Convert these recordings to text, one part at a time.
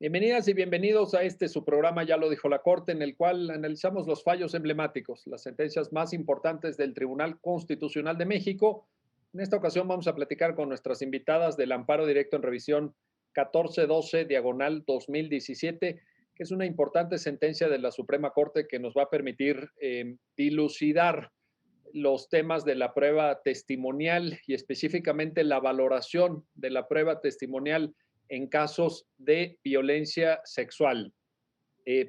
Bienvenidas y bienvenidos a su programa, ya lo dijo la Corte, en el cual analizamos los fallos emblemáticos, las sentencias más importantes del Tribunal Constitucional de México. En esta ocasión vamos a platicar con nuestras invitadas del amparo directo en revisión 1412, diagonal 2017, que es una importante sentencia de la Suprema Corte que nos va a permitir dilucidar los temas de la prueba testimonial y específicamente la valoración de la prueba testimonial en casos de violencia sexual.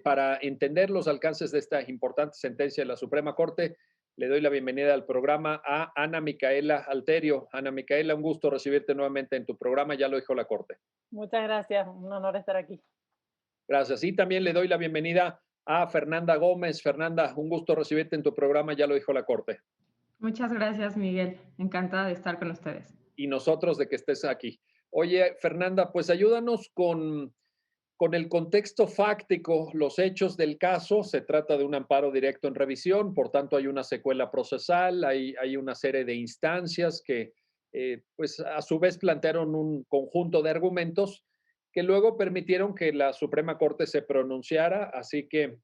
Para entender los alcances de esta importante sentencia de la Suprema Corte, le doy la bienvenida al programa a Ana Micaela Alterio. Ana Micaela, un gusto recibirte nuevamente en tu programa, ya lo dijo la Corte. Muchas gracias, un honor estar aquí. Gracias. Y también le doy la bienvenida a Fernanda Gómez. Fernanda, un gusto recibirte en tu programa, ya lo dijo la Corte. Muchas gracias, Miguel. Encantada de estar con ustedes. Y nosotros de que estés aquí. Oye, Fernanda, pues ayúdanos con el contexto fáctico, los hechos del caso. Se trata de un amparo directo en revisión, por tanto hay una secuela procesal, hay una serie de instancias que pues a su vez plantearon un conjunto de argumentos que luego permitieron que la Suprema Corte se pronunciara, así que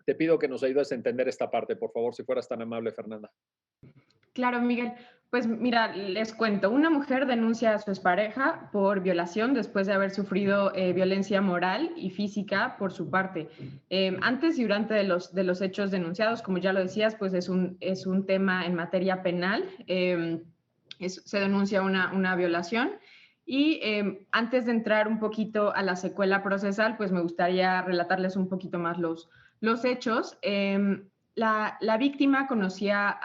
te pido que nos ayudes a entender esta parte, por favor, si fueras tan amable, Fernanda. Claro, Miguel. Pues mira, les cuento. Una mujer denuncia a su expareja por violación después de haber sufrido violencia moral y física por su parte. Antes y durante de los hechos denunciados, como ya lo decías, pues es un tema en materia penal. Se denuncia una violación. Y antes de entrar un poquito a la secuela procesal, pues me gustaría relatarles un poquito más los hechos. La víctima conocía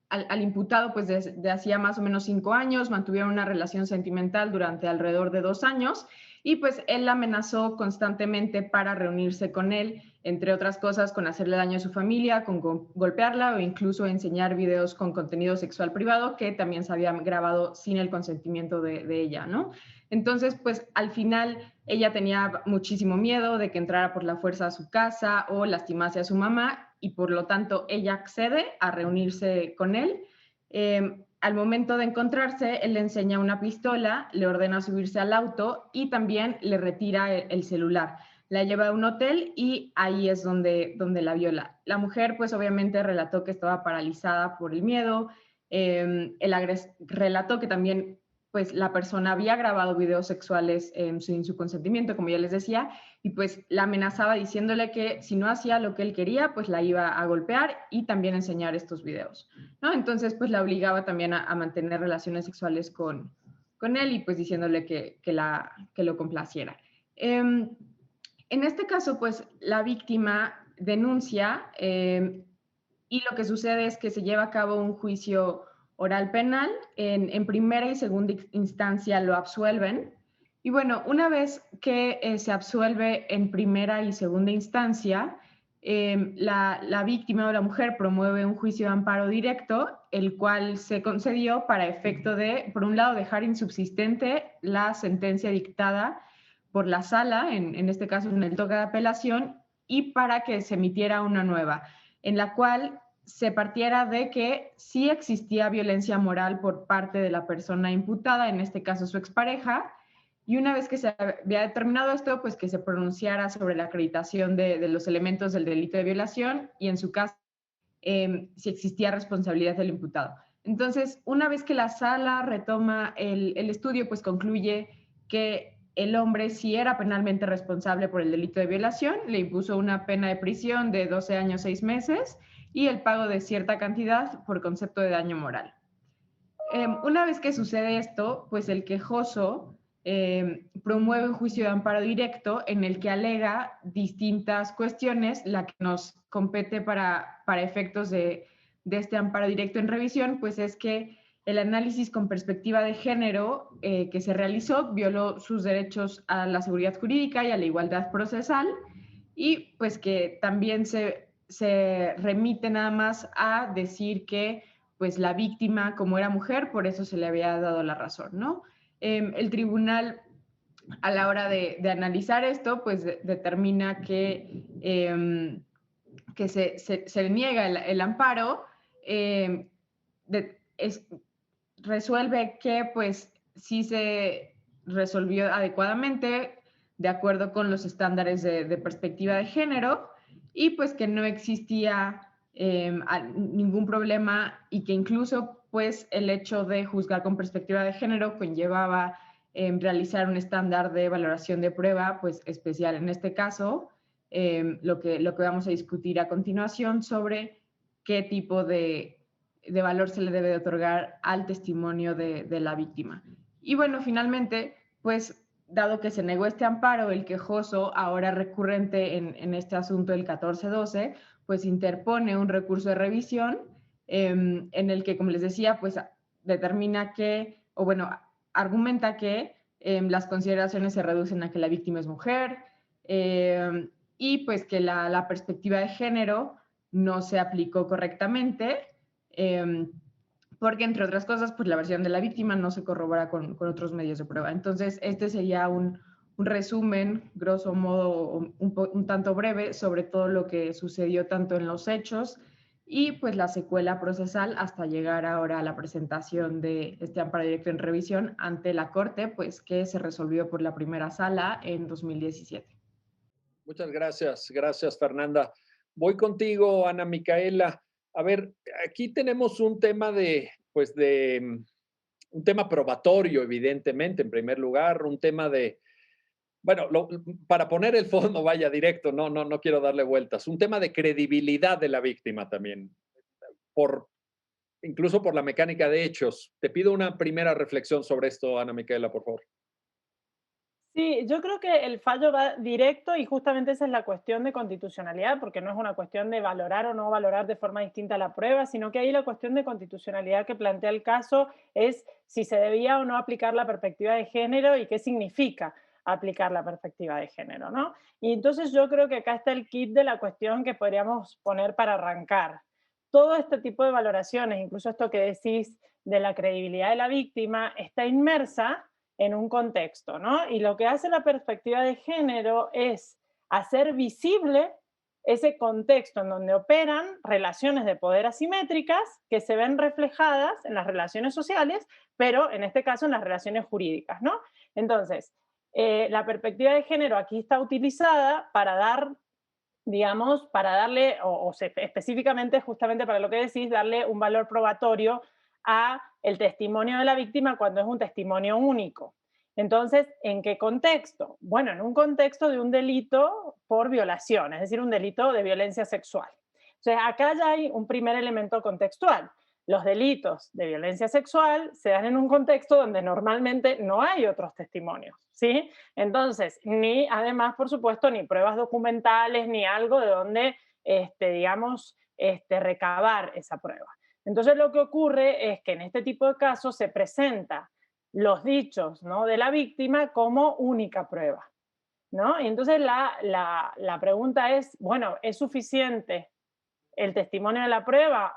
al imputado pues de hacía más o menos 5 años, mantuvieron una relación sentimental durante alrededor de 2 años y pues él la amenazó constantemente para reunirse con él, entre otras cosas con hacerle daño a su familia, con golpearla o incluso enseñar videos con contenido sexual privado que también se había grabado sin el consentimiento de ella, ¿no? Entonces, pues al final ella tenía muchísimo miedo de que entrara por la fuerza a su casa o lastimase a su mamá y por lo tanto ella accede a reunirse con él. Al momento de encontrarse, él le enseña una pistola, le ordena subirse al auto y también le retira el celular. La lleva a un hotel y ahí es donde la viola. La mujer pues obviamente relató que estaba paralizada por el miedo. Relató que también pues la persona había grabado videos sexuales sin su consentimiento, como ya les decía, y pues la amenazaba diciéndole que si no hacía lo que él quería, pues la iba a golpear y también enseñar estos videos, ¿no? Entonces, pues la obligaba también a mantener relaciones sexuales con él y pues diciéndole que lo complaciera. En este caso, pues la víctima denuncia y lo que sucede es que se lleva a cabo un juicio oral penal, en primera y segunda instancia lo absuelven. Y bueno, una vez que se absuelve en primera y segunda instancia, la víctima o la mujer promueve un juicio de amparo directo, el cual se concedió para efecto de, por un lado, dejar insubsistente la sentencia dictada por la sala, en este caso en el toque de apelación, y para que se emitiera una nueva, en la cual se partiera de que sí existía violencia moral por parte de la persona imputada, en este caso su expareja, y una vez que se había determinado esto, pues que se pronunciara sobre la acreditación de los elementos del delito de violación y en su caso, si existía responsabilidad del imputado. Entonces, una vez que la sala retoma el estudio, pues concluye que el hombre sí era penalmente responsable por el delito de violación, le impuso una pena de prisión de 12 años, 6 meses y el pago de cierta cantidad por concepto de daño moral. Una vez que sucede esto, pues el quejoso promueve un juicio de amparo directo en el que alega distintas cuestiones. La que nos compete para efectos de este amparo directo en revisión, pues es que el análisis con perspectiva de género que se realizó violó sus derechos a la seguridad jurídica y a la igualdad procesal, y pues que también se remite nada más a decir que pues la víctima, como era mujer, por eso se le había dado la razón, ¿no? El tribunal, a la hora de analizar esto, pues determina que se niega el amparo, resuelve que pues sí resolvió adecuadamente de acuerdo con los estándares de perspectiva de género y pues que no existía ningún problema y que incluso pues el hecho de juzgar con perspectiva de género conllevaba realizar un estándar de valoración de prueba pues especial. En este caso, lo que vamos a discutir a continuación sobre qué tipo de valor se le debe de otorgar al testimonio de la víctima. Y bueno, finalmente, pues dado que se negó este amparo, el quejoso, ahora recurrente en este asunto del 1412, pues interpone un recurso de revisión en el que, como les decía, pues determina que, o bueno, argumenta que las consideraciones se reducen a que la víctima es mujer y pues que la perspectiva de género no se aplicó correctamente porque entre otras cosas, pues la versión de la víctima no se corrobora con otros medios de prueba. Entonces, este sería un resumen, grosso modo, un tanto breve, sobre todo lo que sucedió tanto en los hechos y pues la secuela procesal hasta llegar ahora a la presentación de este amparo directo en revisión ante la Corte, pues que se resolvió por la primera sala en 2017. Muchas gracias, gracias Fernanda. Voy contigo, Ana Micaela. A ver, aquí tenemos un tema un tema probatorio, evidentemente, en primer lugar, un tema de, bueno, para poner el fondo, vaya directo, no quiero darle vueltas, un tema de credibilidad de la víctima también, por, incluso por la mecánica de hechos. Te pido una primera reflexión sobre esto, Ana Micaela, por favor. Sí, yo creo que el fallo va directo y justamente esa es la cuestión de constitucionalidad, porque no es una cuestión de valorar o no valorar de forma distinta la prueba, sino que ahí la cuestión de constitucionalidad que plantea el caso es si se debía o no aplicar la perspectiva de género y qué significa aplicar la perspectiva de género, ¿no? Y entonces yo creo que acá está el kit de la cuestión que podríamos poner para arrancar. Todo este tipo de valoraciones, incluso esto que decís de la credibilidad de la víctima, está inmersa en un contexto, ¿no? Y lo que hace la perspectiva de género es hacer visible ese contexto en donde operan relaciones de poder asimétricas que se ven reflejadas en las relaciones sociales, pero en este caso en las relaciones jurídicas, ¿no? Entonces, la perspectiva de género aquí está utilizada para dar, digamos, para darle, específicamente, justamente para lo que decís, darle un valor probatorio a el testimonio de la víctima cuando es un testimonio único. Entonces, ¿en qué contexto? Bueno, en un contexto de un delito por violación, es decir, un delito de violencia sexual. Entonces, acá ya hay un primer elemento contextual. Los delitos de violencia sexual se dan en un contexto donde normalmente no hay otros testimonios, ¿sí? Entonces, ni además, por supuesto, ni pruebas documentales, ni algo de donde, digamos, recabar esa prueba. Entonces, lo que ocurre es que en este tipo de casos se presenta los dichos, ¿no?, de la víctima como única prueba, ¿no? Y entonces la pregunta es, bueno, ¿es suficiente el testimonio de la prueba,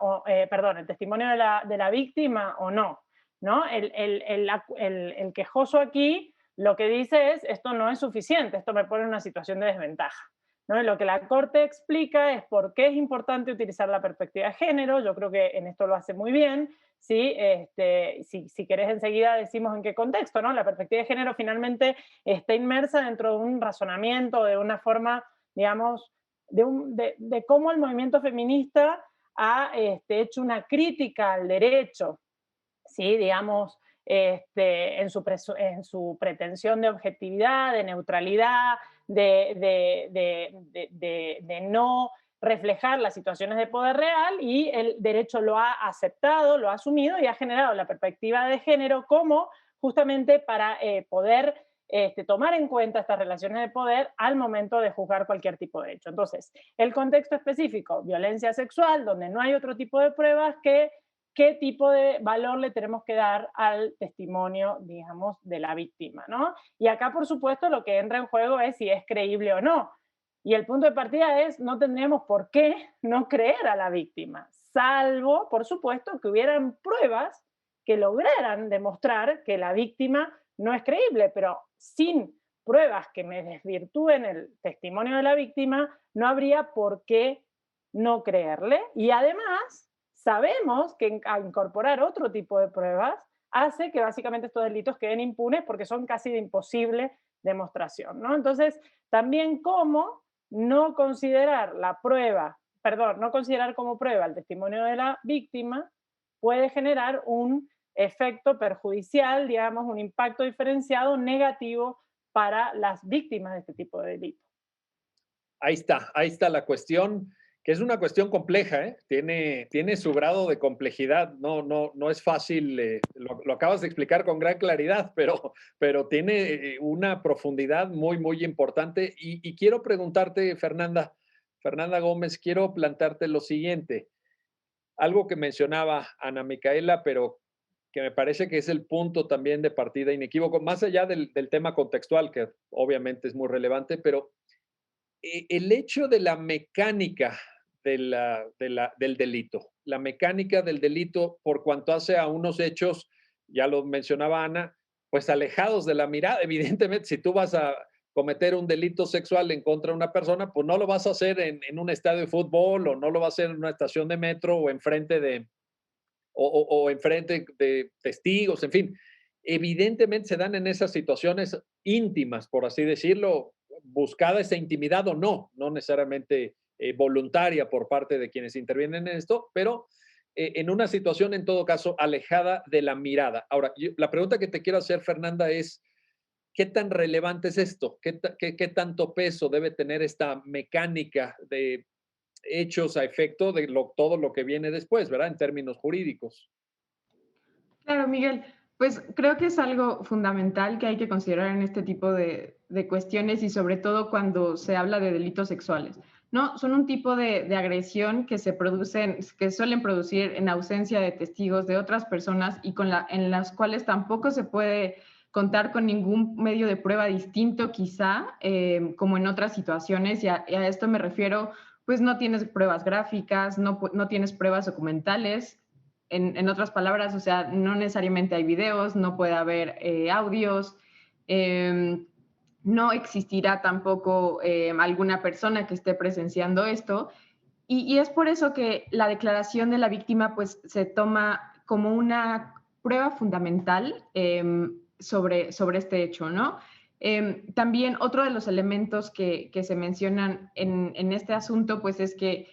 perdón, el testimonio de la víctima o no? ¿No? El quejoso aquí lo que dice es, esto no es suficiente, esto me pone en una situación de desventaja, ¿no? Y lo que la Corte explica es por qué es importante utilizar la perspectiva de género. Yo creo que en esto lo hace muy bien. ¿Sí? Si querés enseguida decimos en qué contexto, ¿no? La perspectiva de género finalmente está inmersa dentro de un razonamiento, de una forma, digamos, de cómo el movimiento feminista ha hecho una crítica al derecho, ¿sí? Digamos, en su pretensión de objetividad, de neutralidad, de no reflejar las situaciones de poder real, y el derecho lo ha aceptado, lo ha asumido y ha generado la perspectiva de género como justamente para poder tomar en cuenta estas relaciones de poder al momento de juzgar cualquier tipo de hecho. Entonces, el contexto específico, violencia sexual, donde no hay otro tipo de pruebas, qué tipo de valor le tenemos que dar al testimonio, digamos, de la víctima, ¿no? Y acá, por supuesto, lo que entra en juego es si es creíble o no. Y el punto de partida es, no tendríamos por qué no creer a la víctima, salvo, por supuesto, que hubieran pruebas que lograran demostrar que la víctima no es creíble, pero sin pruebas que me desvirtúen el testimonio de la víctima, no habría por qué no creerle. Y además, sabemos que a incorporar otro tipo de pruebas hace que básicamente estos delitos queden impunes porque son casi de imposible demostración, ¿no? Entonces, también cómo no considerar la prueba, perdón, no considerar como prueba el testimonio de la víctima puede generar un efecto perjudicial, digamos, un impacto diferenciado negativo para las víctimas de este tipo de delitos. Ahí está la cuestión, que es una cuestión compleja, ¿eh? Tiene su grado de complejidad, no es fácil, lo acabas de explicar con gran claridad, pero tiene una profundidad muy importante. Y quiero preguntarte, Fernanda Gómez, quiero plantearte lo siguiente, algo que mencionaba Ana Micaela, pero que me parece que es el punto también de partida inequívoco, más allá del tema contextual, que obviamente es muy relevante, pero el hecho de la mecánica del delito, la mecánica del delito por cuanto hace a unos hechos, ya lo mencionaba Ana, pues alejados de la mirada. Evidentemente, si tú vas a cometer un delito sexual en contra de una persona, pues no lo vas a hacer en un estadio de fútbol o no lo vas a hacer en una estación de metro o enfrente o enfrente de testigos, en fin. Evidentemente se dan en esas situaciones íntimas, por así decirlo, buscada esa intimidad o no necesariamente voluntaria por parte de quienes intervienen en esto, pero en una situación en todo caso alejada de la mirada. Ahora, la pregunta que te quiero hacer, Fernanda, es, ¿qué tan relevante es esto? ¿Qué tanto peso debe tener esta mecánica de hechos a efecto de todo lo que viene después, ¿verdad? En términos jurídicos. Claro, Miguel, pues creo que es algo fundamental que hay que considerar en este tipo de cuestiones y sobre todo cuando se habla de delitos sexuales. ¿No? Son un tipo de agresión que se producen, que suelen producir en ausencia de testigos de otras personas y en las cuales tampoco se puede contar con ningún medio de prueba distinto quizá, como en otras situaciones, y a esto me refiero, pues no tienes pruebas gráficas, no tienes pruebas documentales, en otras palabras, o sea, no necesariamente hay videos, no puede haber audios, no existirá tampoco alguna persona que esté presenciando esto. Y es por eso que la declaración de la víctima pues se toma como una prueba fundamental sobre este hecho, ¿no? También otro de los elementos que se mencionan en este asunto pues es que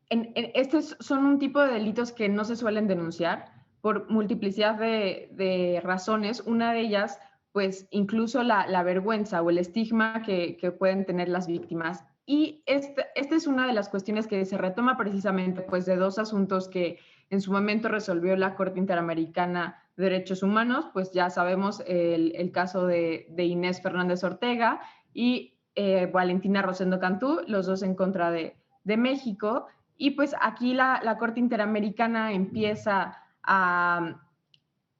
estos son un tipo de delitos que no se suelen denunciar por multiplicidad de razones. Una de ellas, pues incluso la vergüenza o el estigma que pueden tener las víctimas. Y esta es una de las cuestiones que se retoma precisamente pues, de dos asuntos que en su momento resolvió la Corte Interamericana de Derechos Humanos, pues ya sabemos el caso de Inés Fernández Ortega y Valentina Rosendo Cantú, los dos en contra de México. Y pues aquí la Corte Interamericana empieza a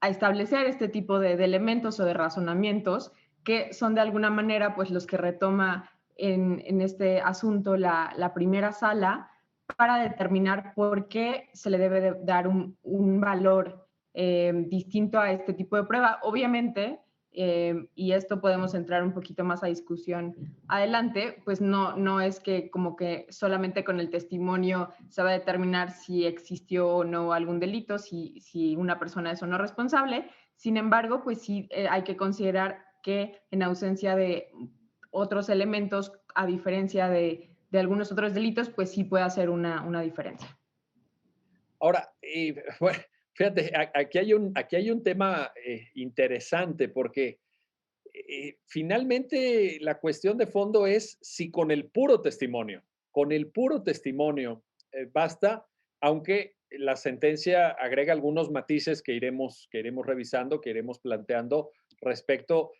establecer este tipo de elementos o de razonamientos que son de alguna manera pues los que retoma en este asunto la primera sala para determinar por qué se le debe de dar un valor distinto a este tipo de prueba. Obviamente, y esto podemos entrar un poquito más a discusión adelante, pues no es que como que solamente con el testimonio se va a determinar si existió o no algún delito, si una persona es o no responsable. Sin embargo, pues sí hay que considerar que en ausencia de otros elementos, a diferencia de algunos otros delitos, pues sí puede hacer una diferencia. Ahora, bueno, fíjate, aquí hay un tema interesante porque finalmente la cuestión de fondo es si con el puro testimonio basta, aunque la sentencia agrega algunos matices que iremos revisando, que iremos planteando respecto,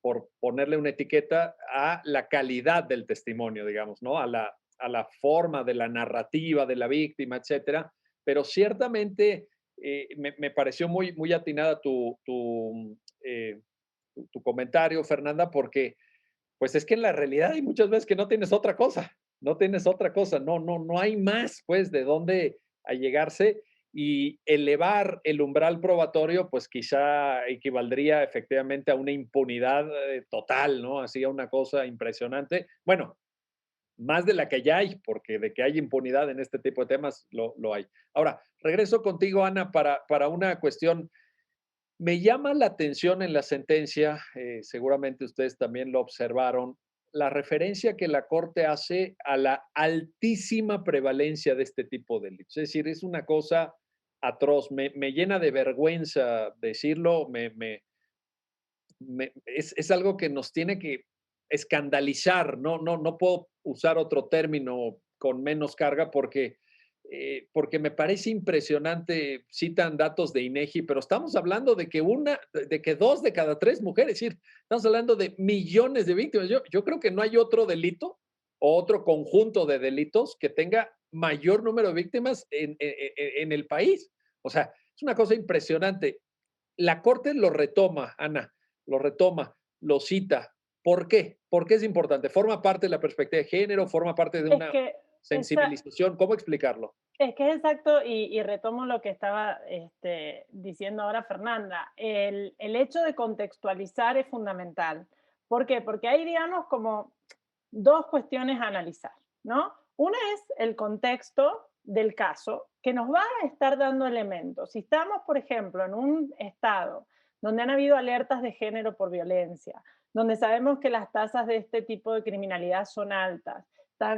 por ponerle una etiqueta, a la calidad del testimonio, digamos, ¿no? A la forma de la narrativa de la víctima, etcétera. Pero ciertamente me pareció muy atinada tu comentario, Fernanda, porque pues es que en la realidad hay muchas veces que no tienes otra cosa, no tienes otra cosa, no hay más pues de dónde allegarse y elevar el umbral probatorio pues quizá equivaldría efectivamente a una impunidad total, ¿no? Así a una cosa impresionante. Bueno, más de la que ya hay, porque de que hay impunidad en este tipo de temas, lo hay. Ahora, regreso contigo, Ana, para una cuestión. Me llama la atención en la sentencia, seguramente ustedes también lo observaron, la referencia que la Corte hace a la altísima prevalencia de este tipo de delitos. Es decir, es una cosa atroz, me llena de vergüenza decirlo, es algo que nos tiene que escandalizar, no puedo usar otro término con menos carga porque me parece impresionante, citan datos de INEGI, pero estamos hablando de que 2 de cada 3 mujeres, es decir, estamos hablando de millones de víctimas. Yo creo que no hay otro delito o otro conjunto de delitos que tenga mayor número de víctimas en el país. O sea, es una cosa impresionante. La Corte lo retoma, Ana, lo retoma, lo cita. ¿Por qué? ¿Por qué es importante? ¿Forma parte de la perspectiva de género? ¿Forma parte de Es una que esa, sensibilización? ¿Cómo explicarlo? Es que es exacto, y retomo lo que estaba diciendo ahora Fernanda. El hecho de contextualizar es fundamental. ¿Por qué? Porque hay, digamos, como dos cuestiones a analizar, ¿no? Una es el contexto del caso, que nos va a estar dando elementos. Si estamos, por ejemplo, en un estado donde han habido alertas de género por violencia, donde sabemos que las tasas de este tipo de criminalidad son altas,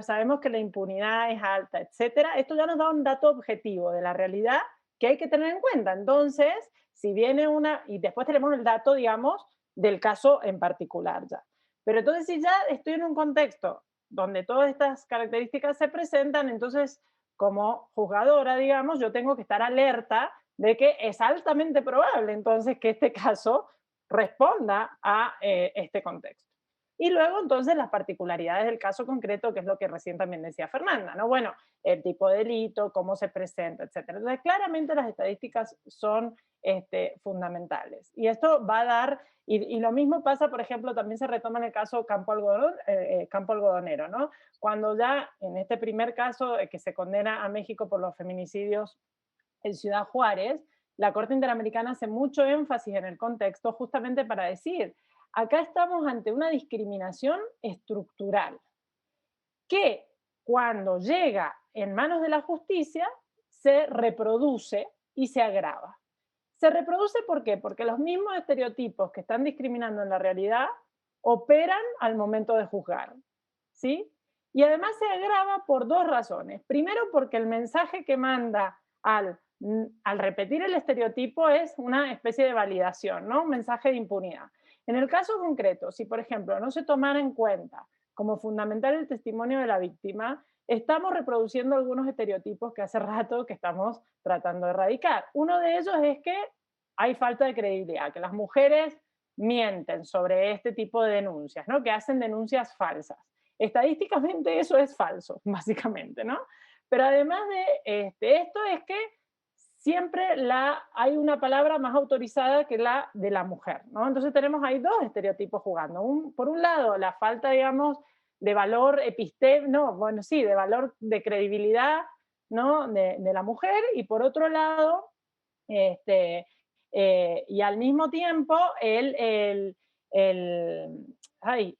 sabemos que la impunidad es alta, etcétera, esto ya nos da un dato objetivo de la realidad que hay que tener en cuenta. Entonces, si viene una, y después tenemos el dato, digamos, del caso en particular ya. Pero entonces, si ya estoy en un contexto donde todas estas características se presentan, entonces, como juzgadora, digamos, yo tengo que estar alerta de que es altamente probable entonces que este caso responda a este contexto. Y luego entonces las particularidades del caso concreto, que es lo que recién también decía Fernanda, ¿no? Bueno, el tipo de delito, cómo se presenta, etcétera. Entonces, claramente las estadísticas son fundamentales. Y esto va a dar, y lo mismo pasa, por ejemplo, también se retoma en el caso Campo Algodonero, ¿no? Cuando ya en este primer caso que se condena a México por los feminicidios en Ciudad Juárez, la Corte Interamericana hace mucho énfasis en el contexto justamente para decir, acá estamos ante una discriminación estructural que cuando llega en manos de la justicia se reproduce y se agrava. Se reproduce ¿por qué? Porque los mismos estereotipos que están discriminando en la realidad operan al momento de juzgar, ¿sí? Y además se agrava por dos razones. Primero, porque el mensaje que manda al repetir el estereotipo es una especie de validación, ¿no? Un mensaje de impunidad. En el caso concreto, si por ejemplo no se tomara en cuenta como fundamental el testimonio de la víctima, estamos reproduciendo algunos estereotipos que hace rato que estamos tratando de erradicar. Uno de ellos es que hay falta de credibilidad, que las mujeres mienten sobre este tipo de denuncias, ¿no? Que hacen denuncias falsas. Estadísticamente eso es falso, básicamente, ¿no? Pero además de esto es que siempre hay una palabra más autorizada que la de la mujer, ¿no? Entonces tenemos ahí dos estereotipos jugando. Por un lado, la falta, digamos, de valor no, bueno, sí, de valor de credibilidad, ¿no? De la mujer, y por otro lado, y al mismo tiempo, ay,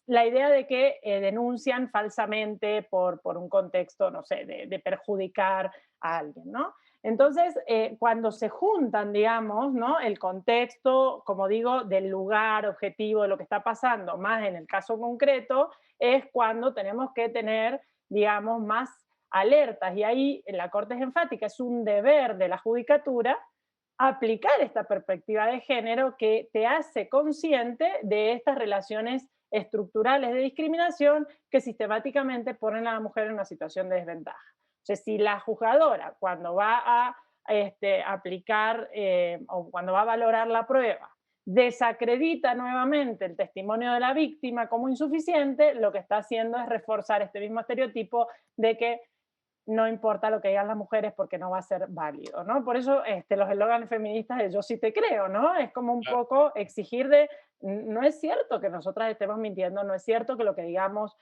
la idea de que denuncian falsamente por un contexto, no sé, de perjudicar a alguien, ¿no? Entonces, cuando se juntan, digamos, ¿no? El contexto, como digo, del lugar objetivo, de lo que está pasando, más en el caso concreto, es cuando tenemos que tener, digamos, más alertas. Y ahí la Corte es enfática, es un deber de la judicatura aplicar esta perspectiva de género que te hace consciente de estas relaciones estructurales de discriminación que sistemáticamente ponen a la mujer en una situación de desventaja. O sea, si la juzgadora cuando va a aplicar o cuando va a valorar la prueba desacredita nuevamente el testimonio de la víctima como insuficiente, lo que está haciendo es reforzar este mismo estereotipo de que no importa lo que digan las mujeres porque no va a ser válido, ¿no? Por eso los eslóganes feministas de yo sí te creo, ¿no? Es como un poco exigir no es cierto que nosotras estemos mintiendo, no es cierto que lo que digamos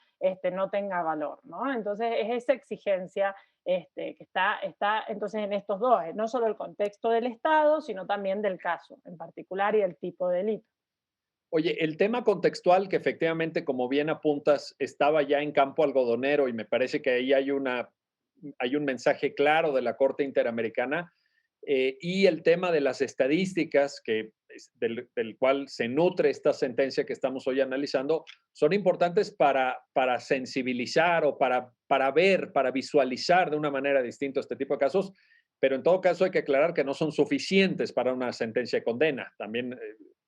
no tenga valor, ¿no? Entonces es esa exigencia que está entonces en estos dos, no solo el contexto del Estado, sino también del caso en particular y el tipo de delito. Oye, el tema contextual que efectivamente, como bien apuntas, estaba ya en campo algodonero y me parece que ahí hay un mensaje claro de la Corte Interamericana, y el tema de las estadísticas del cual se nutre esta sentencia que estamos hoy analizando, son importantes para sensibilizar o para ver, para visualizar de una manera distinta este tipo de casos, pero en todo caso hay que aclarar que no son suficientes para una sentencia de condena. También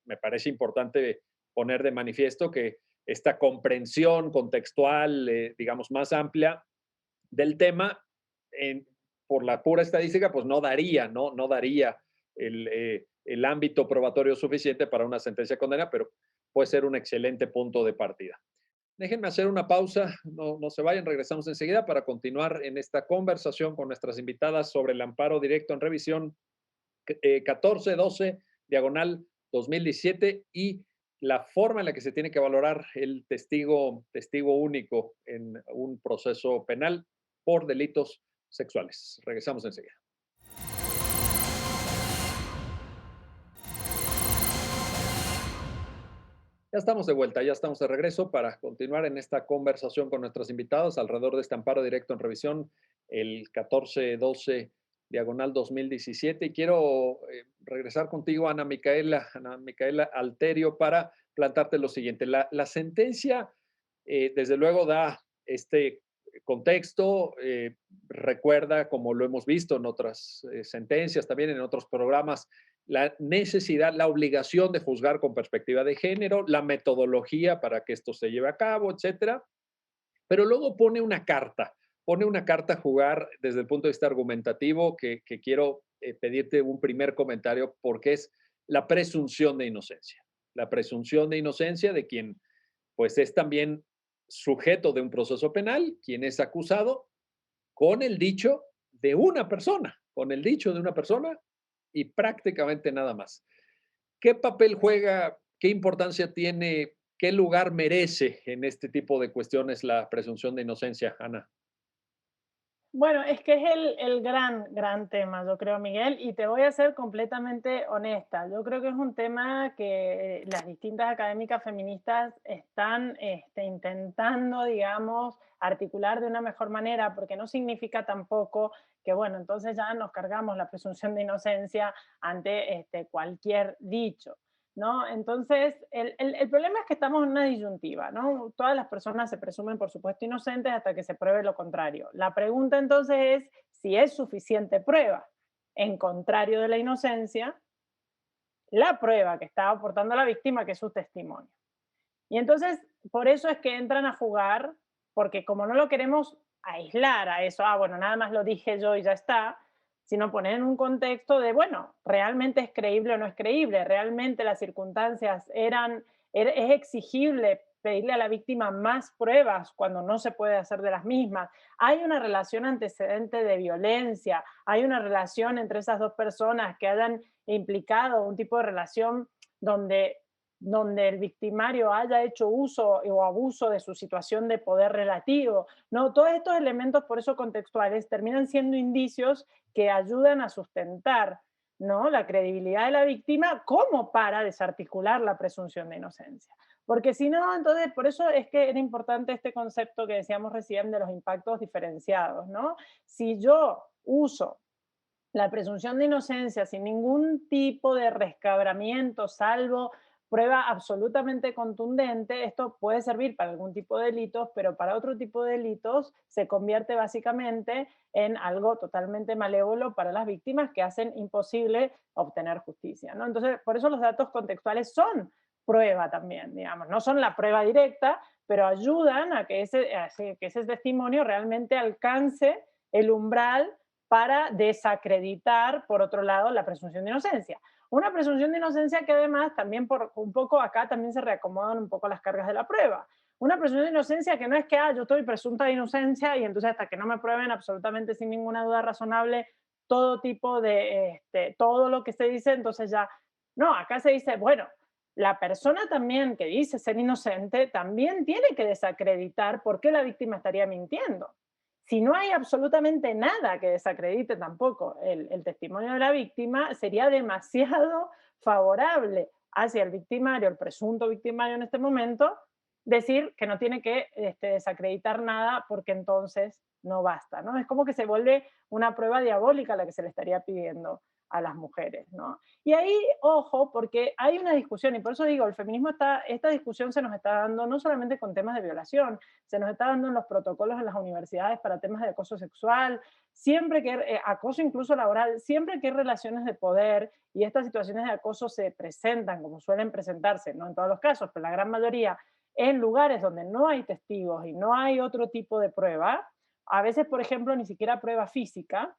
me parece importante poner de manifiesto que esta comprensión contextual, digamos, más amplia del tema, en, por la pura estadística, pues no daría el ámbito probatorio suficiente para una sentencia de condena, pero puede ser un excelente punto de partida. Déjenme hacer una pausa, no se vayan, regresamos enseguida para continuar en esta conversación con nuestras invitadas sobre el amparo directo en revisión 1412, diagonal 2017, y la forma en la que se tiene que valorar el testigo único en un proceso penal por delitos sexuales. Regresamos enseguida. Ya estamos de vuelta, ya estamos de regreso para continuar en esta conversación con nuestros invitados alrededor de este amparo directo en revisión, el 1412 diagonal 2017. Y quiero regresar contigo, Ana Micaela Alterio, para plantarte lo siguiente. La sentencia, desde luego, da este contexto, recuerda, como lo hemos visto en otras sentencias, también en otros programas, la necesidad, la obligación de juzgar con perspectiva de género, la metodología para que esto se lleve a cabo, etcétera. Pero luego pone una carta a jugar desde el punto de vista argumentativo que quiero pedirte un primer comentario porque es la presunción de inocencia. La presunción de inocencia de quien pues es también sujeto de un proceso penal, quien es acusado con el dicho de una persona, con el dicho de una persona y prácticamente nada más. ¿Qué papel juega, qué importancia tiene, qué lugar merece en este tipo de cuestiones la presunción de inocencia, Ana? Bueno, es que es el gran tema, yo creo, Miguel, y te voy a ser completamente honesta. Yo creo que es un tema que las distintas académicas feministas están intentando, digamos, articular de una mejor manera, porque no significa tampoco que, bueno, entonces ya nos cargamos la presunción de inocencia ante cualquier dicho. ¿No? Entonces, el problema es que estamos en una disyuntiva, ¿no? Todas las personas se presumen, por supuesto, inocentes hasta que se pruebe lo contrario. La pregunta entonces es si es suficiente prueba. En contrario de la inocencia, la prueba que está aportando la víctima, que es su testimonio. Y entonces, por eso es que entran a jugar, porque como no lo queremos aislar a eso, bueno, nada más lo dije yo y ya está, sino poner en un contexto de, bueno, ¿realmente es creíble o no es creíble? ¿Realmente las circunstancias es exigible pedirle a la víctima más pruebas cuando no se puede hacer de las mismas? ¿Hay una relación antecedente de violencia? ¿Hay una relación entre esas dos personas que hayan implicado un tipo de relación donde el victimario haya hecho uso o abuso de su situación de poder relativo? No, todos estos elementos, por eso contextuales, terminan siendo indicios que ayudan a sustentar, ¿no?, la credibilidad de la víctima como para desarticular la presunción de inocencia. Porque si no, entonces, por eso es que era importante este concepto que decíamos recién de los impactos diferenciados, ¿no? Si yo uso la presunción de inocencia sin ningún tipo de rescabramiento, salvo prueba absolutamente contundente, esto puede servir para algún tipo de delitos, pero para otro tipo de delitos se convierte básicamente en algo totalmente malévolo para las víctimas que hacen imposible obtener justicia, ¿no? Entonces, por eso los datos contextuales son prueba también, digamos, no son la prueba directa, pero ayudan a que ese testimonio realmente alcance el umbral para desacreditar, por otro lado, la presunción de inocencia. Una presunción de inocencia que además también por un poco acá también se reacomodan un poco las cargas de la prueba. Una presunción de inocencia que no es que yo estoy presunta de inocencia y entonces hasta que no me prueben absolutamente sin ninguna duda razonable todo tipo de, todo lo que se dice, entonces ya, no, acá se dice, bueno, la persona también que dice ser inocente también tiene que desacreditar por qué la víctima estaría mintiendo. Si no hay absolutamente nada que desacredite tampoco el testimonio de la víctima, sería demasiado favorable hacia el victimario, el presunto victimario en este momento, decir que no tiene que desacreditar nada porque entonces no basta, ¿no? Es como que se vuelve una prueba diabólica la que se le estaría pidiendo a las mujeres, ¿no? Y ahí, ojo, porque hay una discusión, y por eso digo, el feminismo esta discusión se nos está dando no solamente con temas de violación, se nos está dando en los protocolos en las universidades para temas de acoso sexual, siempre que, acoso incluso laboral, siempre que hay relaciones de poder y estas situaciones de acoso se presentan, como suelen presentarse, no en todos los casos, pero la gran mayoría, en lugares donde no hay testigos y no hay otro tipo de prueba, a veces, por ejemplo, ni siquiera prueba física,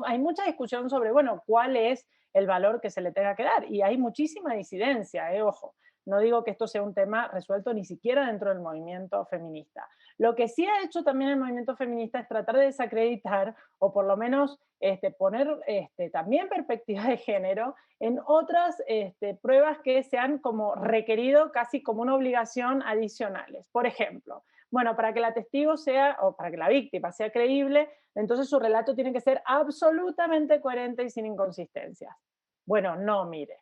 hay mucha discusión sobre, bueno, cuál es el valor que se le tenga que dar. Y hay muchísima disidencia, ojo. No digo que esto sea un tema resuelto ni siquiera dentro del movimiento feminista. Lo que sí ha hecho también el movimiento feminista es tratar de desacreditar o por lo menos poner también perspectiva de género en otras pruebas que se han como requerido casi como una obligación adicionales. Por ejemplo, bueno, para que la testigo sea, o para que la víctima sea creíble, entonces su relato tiene que ser absolutamente coherente y sin inconsistencias. Bueno, no, mire,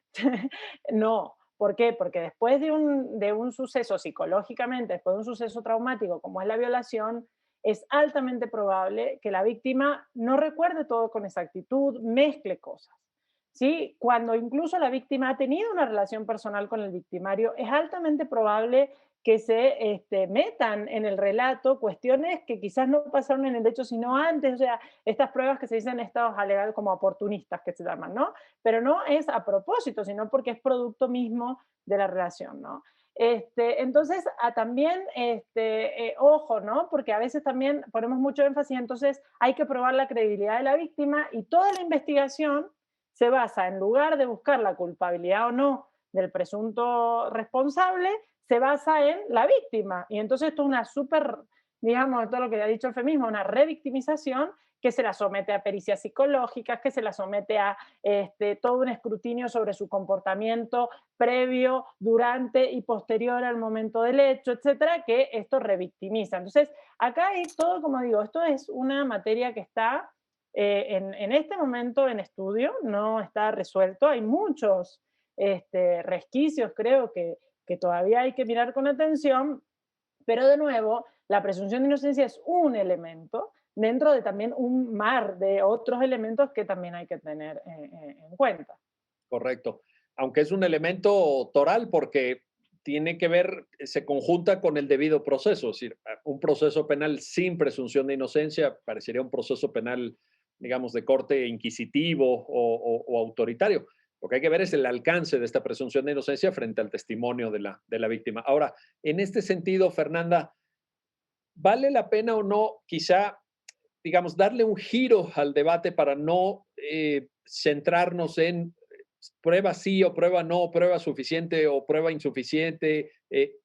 no. ¿Por qué? Porque después de un suceso psicológicamente, después de un suceso traumático como es la violación, es altamente probable que la víctima no recuerde todo con exactitud, mezcle cosas. ¿Sí? Cuando incluso la víctima ha tenido una relación personal con el victimario, es altamente probable que se metan en el relato cuestiones que quizás no pasaron en el hecho, sino antes, o sea, estas pruebas que se dicen estados alegados como oportunistas, que se llaman, ¿no? Pero no es a propósito, sino porque es producto mismo de la relación, ¿no? Entonces, también, ojo, ¿no? Porque a veces también ponemos mucho énfasis, entonces hay que probar la credibilidad de la víctima y toda la investigación se basa, en lugar de buscar la culpabilidad o no del presunto responsable, se basa en la víctima. Y entonces esto es una súper, digamos, todo lo que ha dicho el feminismo, una revictimización que se la somete a pericias psicológicas, que se la somete a todo un escrutinio sobre su comportamiento previo, durante y posterior al momento del hecho, etcétera, que esto revictimiza. Entonces, acá hay todo, como digo, esto es una materia que está en este momento en estudio, no está resuelto, hay muchos resquicios, creo que todavía hay que mirar con atención, pero de nuevo, la presunción de inocencia es un elemento dentro de también un mar de otros elementos que también hay que tener en cuenta. Correcto. Aunque es un elemento toral porque tiene que ver, se conjunta con el debido proceso. Es decir, un proceso penal sin presunción de inocencia parecería un proceso penal, digamos, de corte inquisitivo o autoritario. Lo que hay que ver es el alcance de esta presunción de inocencia frente al testimonio de la víctima. Ahora, en este sentido, Fernanda, ¿vale la pena o no quizá, digamos, darle un giro al debate para no centrarnos en prueba sí o prueba no, prueba suficiente o prueba insuficiente,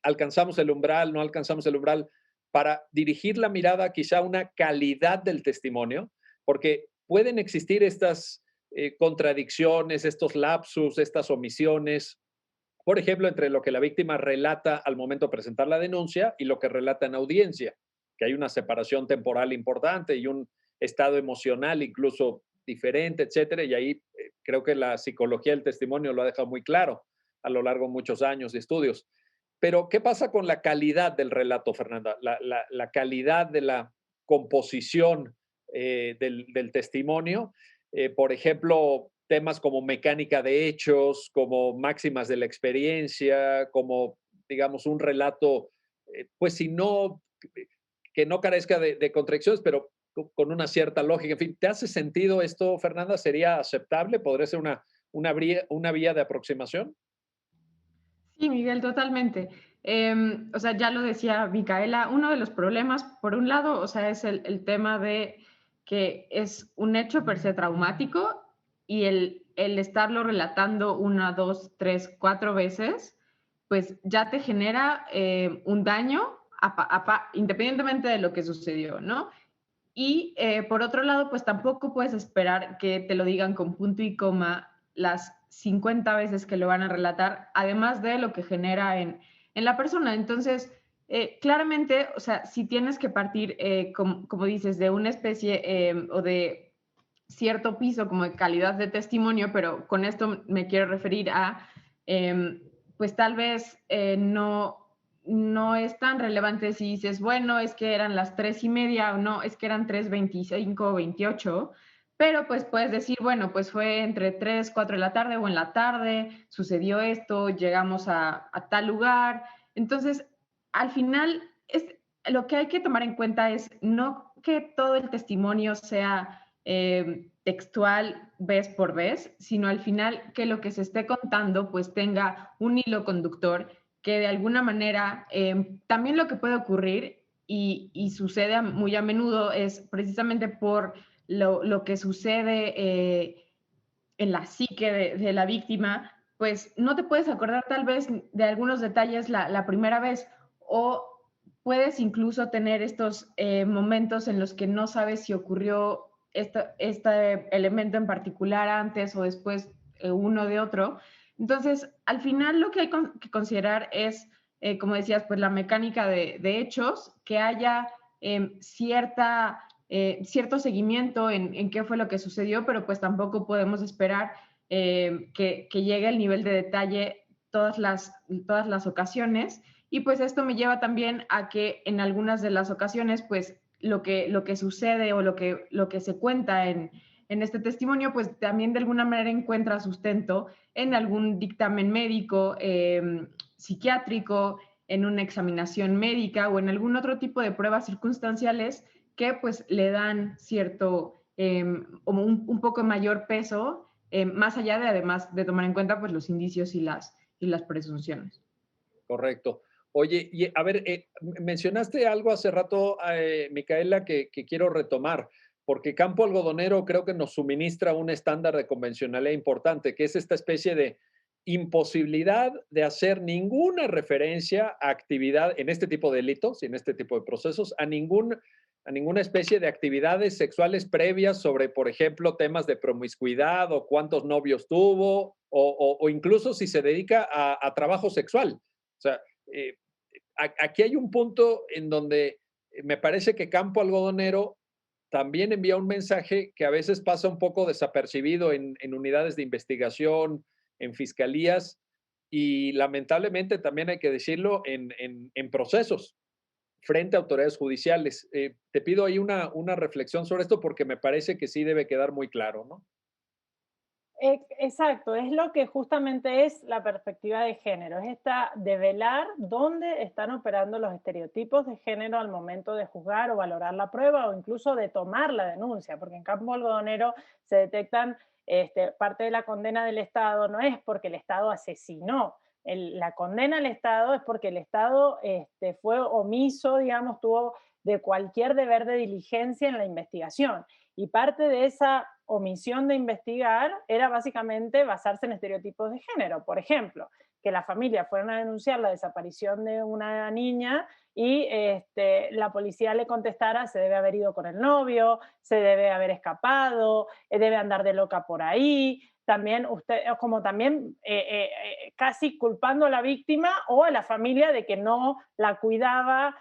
alcanzamos el umbral, no alcanzamos el umbral, para dirigir la mirada quizá a una calidad del testimonio, porque pueden existir estas contradicciones, estos lapsus, estas omisiones, por ejemplo, entre lo que la víctima relata al momento de presentar la denuncia y lo que relata en audiencia, que hay una separación temporal importante y un estado emocional incluso diferente, etcétera, y ahí creo que la psicología del testimonio lo ha dejado muy claro a lo largo de muchos años de estudios. Pero, ¿qué pasa con la calidad del relato, Fernanda? La calidad de la composición del testimonio. Por ejemplo, temas como mecánica de hechos, como máximas de la experiencia, como, digamos, un relato, pues si no, que no carezca de contradicciones, pero con una cierta lógica. En fin, ¿te hace sentido esto, Fernanda? ¿Sería aceptable? ¿Podría ser una vía de aproximación? Sí, Miguel, totalmente. O sea, ya lo decía Micaela, uno de los problemas, por un lado, o sea, es el tema de que es un hecho per se traumático y el estarlo relatando una, dos, tres, cuatro veces, pues ya te genera un daño independientemente de lo que sucedió, ¿no? Y por otro lado, pues tampoco puedes esperar que te lo digan con punto y coma las 50 veces que lo van a relatar, además de lo que genera en la persona. Entonces, claramente, o sea, si tienes que partir, como dices, de una especie o de cierto piso como de calidad de testimonio, pero con esto me quiero referir a pues tal vez no es tan relevante si dices, bueno, es que eran las 3:30 o no, es que eran 3:25 o 28, pero pues puedes decir, bueno, pues fue entre 3, 4 de la tarde o en la tarde, sucedió esto, llegamos a tal lugar. Entonces, al final, lo que hay que tomar en cuenta es no que todo el testimonio sea textual vez por vez, sino al final que lo que se esté contando pues tenga un hilo conductor que de alguna manera también lo que puede ocurrir y sucede muy a menudo es precisamente por lo que sucede en la psique de la víctima, pues no te puedes acordar tal vez de algunos detalles la primera vez o puedes incluso tener estos momentos en los que no sabes si ocurrió este elemento en particular antes o después uno de otro. Entonces, al final lo que hay que considerar es, como decías, pues la mecánica de hechos, que haya cierto seguimiento en qué fue lo que sucedió, pero pues tampoco podemos esperar que llegue el nivel de detalle todas las ocasiones. Y pues esto me lleva también a que en algunas de las ocasiones, pues lo que sucede o lo que se cuenta en este testimonio, pues también de alguna manera encuentra sustento en algún dictamen médico, psiquiátrico, en una examinación médica o en algún otro tipo de pruebas circunstanciales que pues le dan cierto, un poco mayor peso, más allá de además de tomar en cuenta pues los indicios y las presunciones. Correcto. Oye, y a ver, mencionaste algo hace rato, Micaela, que quiero retomar, porque Campo Algodonero creo que nos suministra un estándar de convencionalidad importante, que es esta especie de imposibilidad de hacer ninguna referencia a actividad en este tipo de delitos y en este tipo de procesos, a ninguna especie de actividades sexuales previas sobre, por ejemplo, temas de promiscuidad o cuántos novios tuvo, o incluso si se dedica a trabajo sexual. O sea, eh, aquí hay un punto en donde me parece que Campo Algodonero también envía un mensaje que a veces pasa un poco desapercibido en unidades de investigación, en fiscalías y lamentablemente también hay que decirlo en procesos frente a autoridades judiciales. Te pido ahí una reflexión sobre esto porque me parece que sí debe quedar muy claro, ¿no? Exacto, es lo que justamente es la perspectiva de género, es esta de velar dónde están operando los estereotipos de género al momento de juzgar o valorar la prueba o incluso de tomar la denuncia, porque en Campo Algodonero se detectan parte de la condena del Estado, no es porque el Estado asesinó, la condena al Estado es porque el Estado fue omiso, digamos, tuvo de cualquier deber de diligencia en la investigación. Y parte de esa omisión de investigar era básicamente basarse en estereotipos de género. Por ejemplo, que la familia fueran a denunciar la desaparición de una niña y la policía le contestara se debe haber ido con el novio, se debe haber escapado, debe andar de loca por ahí. También usted, como también casi culpando a la víctima o a la familia de que no la cuidaba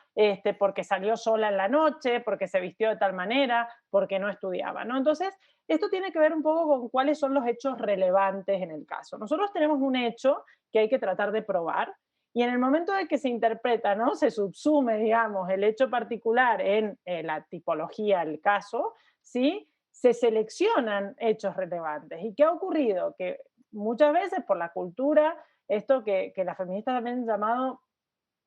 porque salió sola en la noche, porque se vistió de tal manera, porque no estudiaba, ¿no? Entonces, esto tiene que ver un poco con cuáles son los hechos relevantes en el caso. Nosotros tenemos un hecho que hay que tratar de probar y en el momento de que se interpreta, ¿no? Se subsume, digamos, el hecho particular en la tipología del caso, ¿sí? Se seleccionan hechos relevantes. ¿Y qué ha ocurrido? Que muchas veces por la cultura, esto que las feministas también han llamado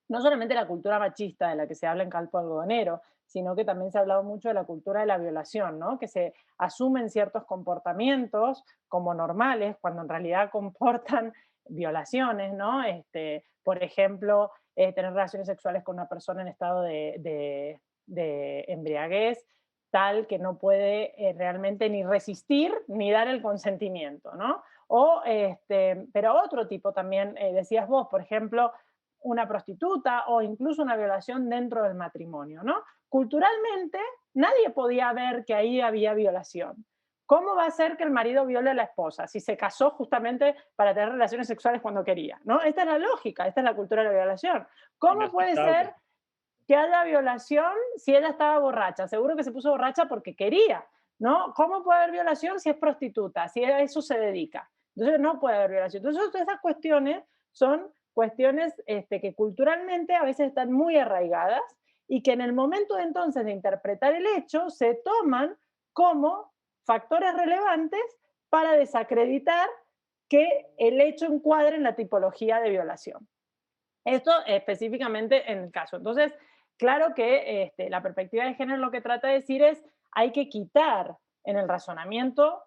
no solamente la cultura machista de la que se habla en Campo Algodonero, sino que también se ha hablado mucho de la cultura de la violación, ¿no? Que se asumen ciertos comportamientos como normales cuando en realidad comportan violaciones, ¿no? Por ejemplo, tener relaciones sexuales con una persona en estado de embriaguez tal que no puede realmente ni resistir ni dar el consentimiento, ¿no? O, pero otro tipo también, decías vos, por ejemplo, una prostituta o incluso una violación dentro del matrimonio, ¿no? Culturalmente, nadie podía ver que ahí había violación. ¿Cómo va a ser que el marido viole a la esposa si se casó justamente para tener relaciones sexuales cuando quería? ¿No? Esta es la lógica, esta es la cultura de la violación. ¿Cómo puede ser Inaceptable. que haya violación si ella estaba borracha? Seguro que se puso borracha porque quería, ¿no? ¿Cómo puede haber violación si es prostituta, si a eso se dedica? Entonces no puede haber violación. Entonces todas esas cuestiones son cuestiones que culturalmente a veces están muy arraigadas y que en el momento de entonces de interpretar el hecho se toman como factores relevantes para desacreditar que el hecho encuadre en la tipología de violación. Esto específicamente en el caso. Entonces, claro que la perspectiva de género lo que trata de decir es hay que quitar en el razonamiento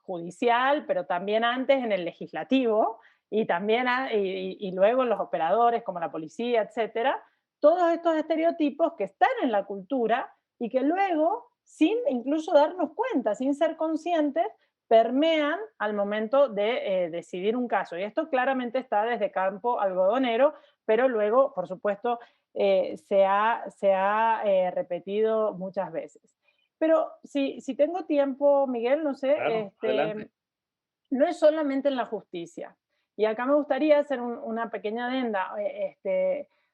judicial, pero también antes en el legislativo y también y luego en los operadores como la policía, etcétera, todos estos estereotipos que están en la cultura y que luego, sin incluso darnos cuenta, sin ser conscientes, permean al momento de decidir un caso. Y esto claramente está desde campo algodonero, pero luego, por supuesto, se ha repetido muchas veces. Pero si tengo tiempo, Miguel, no sé, Claro, adelante. no es solamente en la justicia. Y acá me gustaría hacer una pequeña adenda.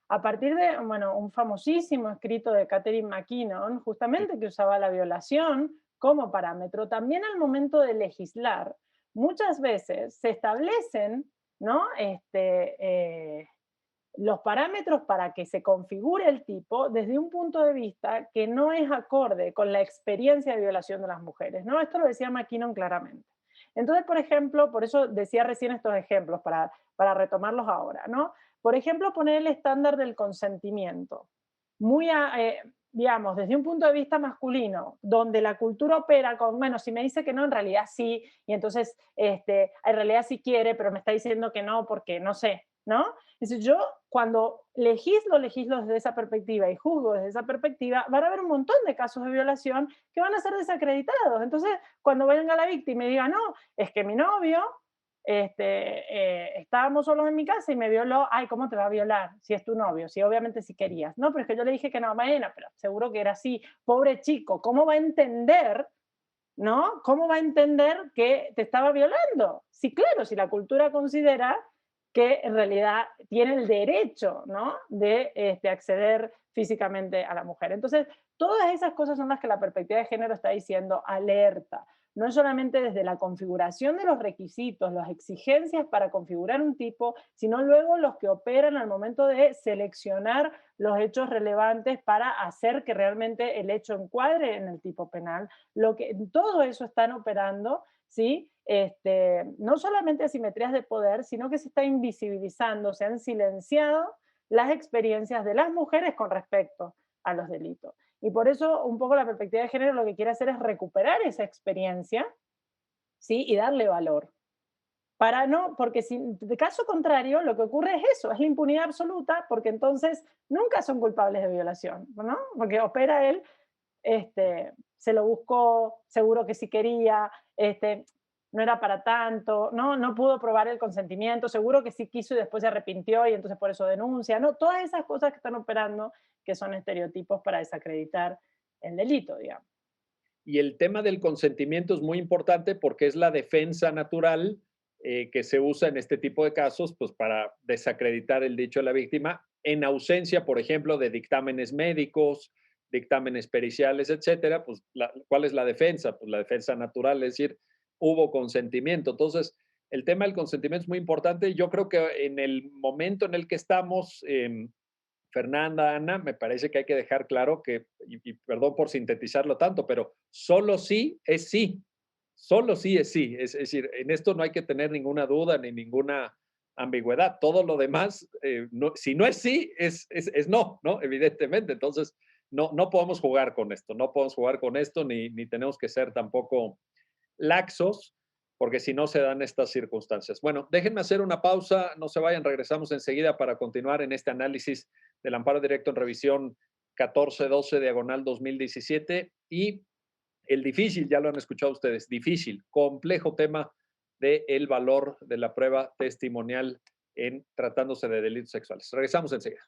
A partir de, bueno, un famosísimo escrito de Catherine McKinnon, justamente que usaba la violación como parámetro, también al momento de legislar, muchas veces se establecen, ¿no? Los parámetros para que se configure el tipo desde un punto de vista que no es acorde con la experiencia de violación de las mujeres, ¿no? Esto lo decía McKinnon claramente. Entonces, por ejemplo, por eso decía recién estos ejemplos, para retomarlos ahora, ¿no? Por ejemplo, poner el estándar del consentimiento, digamos, desde un punto de vista masculino, donde la cultura opera con, bueno, si me dice que no, en realidad sí, y entonces, en realidad sí quiere, pero me está diciendo que no porque no sé, ¿no? Dice, yo cuando legislo desde esa perspectiva y juzgo desde esa perspectiva, van a haber un montón de casos de violación que van a ser desacreditados. Entonces, cuando venga la víctima y diga, no, es que mi novio, estábamos solos en mi casa y me violó, ay, ¿cómo te va a violar? Si es tu novio, si obviamente si querías. No, pero es que yo le dije que no, bueno, pero seguro que era así. Pobre chico, ¿cómo va a entender, ¿no? ¿Cómo va a entender que te estaba violando? Sí, claro, si la cultura considera que en realidad tiene el derecho, ¿no? De acceder físicamente a la mujer. Entonces, todas esas cosas son las que la perspectiva de género está diciendo alerta. No es solamente desde la configuración de los requisitos, las exigencias para configurar un tipo, sino luego los que operan al momento de seleccionar los hechos relevantes para hacer que realmente el hecho encuadre en el tipo penal. Todo eso están operando, ¿sí? No solamente asimetrías de poder, sino que se está invisibilizando, se han silenciado las experiencias de las mujeres con respecto a los delitos. Y por eso un poco la perspectiva de género lo que quiere hacer es recuperar esa experiencia, ¿sí? Y darle valor. Para no, porque si, de caso contrario, lo que ocurre es eso, es la impunidad absoluta, porque entonces nunca son culpables de violación, ¿no? Porque opera él, se lo buscó, seguro que sí quería, no era para tanto, no pudo probar el consentimiento, seguro que sí quiso y después se arrepintió y entonces por eso denuncia, ¿no? Todas esas cosas que están operando que son estereotipos para desacreditar el delito, digamos. Y el tema del consentimiento es muy importante porque es la defensa natural que se usa en este tipo de casos, pues para desacreditar el dicho de la víctima, en ausencia, por ejemplo, de dictámenes médicos, dictámenes periciales, etcétera. Pues, ¿cuál es la defensa? Pues la defensa natural, es decir, hubo consentimiento. Entonces, el tema del consentimiento es muy importante. Yo creo que en el momento en el que estamos, Fernanda, Ana, me parece que hay que dejar claro que, y perdón por sintetizarlo tanto, pero solo sí es sí, solo sí es sí. Es decir, en esto no hay que tener ninguna duda ni ninguna ambigüedad. Todo lo demás, no, si no es sí, es no, ¿no? Evidentemente. Entonces, no podemos jugar con esto, no podemos jugar con esto, ni tenemos que ser tampoco laxos, porque si no se dan estas circunstancias. Bueno, déjenme hacer una pausa, no se vayan, regresamos enseguida para continuar en este análisis del amparo directo en revisión 1412 diagonal 2017 y el difícil, ya lo han escuchado ustedes, difícil, complejo tema del valor de la prueba testimonial en tratándose de delitos sexuales. Regresamos enseguida.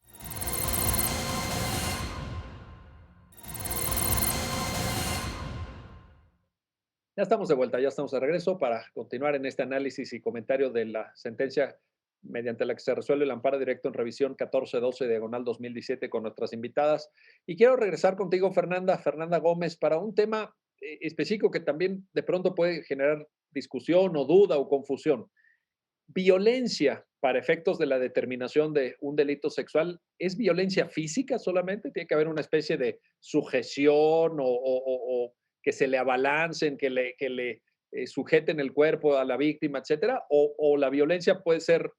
Ya estamos de vuelta, ya estamos de regreso para continuar en este análisis y comentario de la sentencia mediante la que se resuelve el amparo directo en revisión 1412 diagonal 2017 con nuestras invitadas. Y quiero regresar contigo, Fernanda Gómez, para un tema específico que también de pronto puede generar discusión o duda o confusión. Violencia para efectos de la determinación de un delito sexual, ¿es violencia física solamente? ¿Tiene que haber una especie de sujeción o que se le abalancen, que le sujeten el cuerpo a la víctima, etcétera? ¿O la violencia puede ser,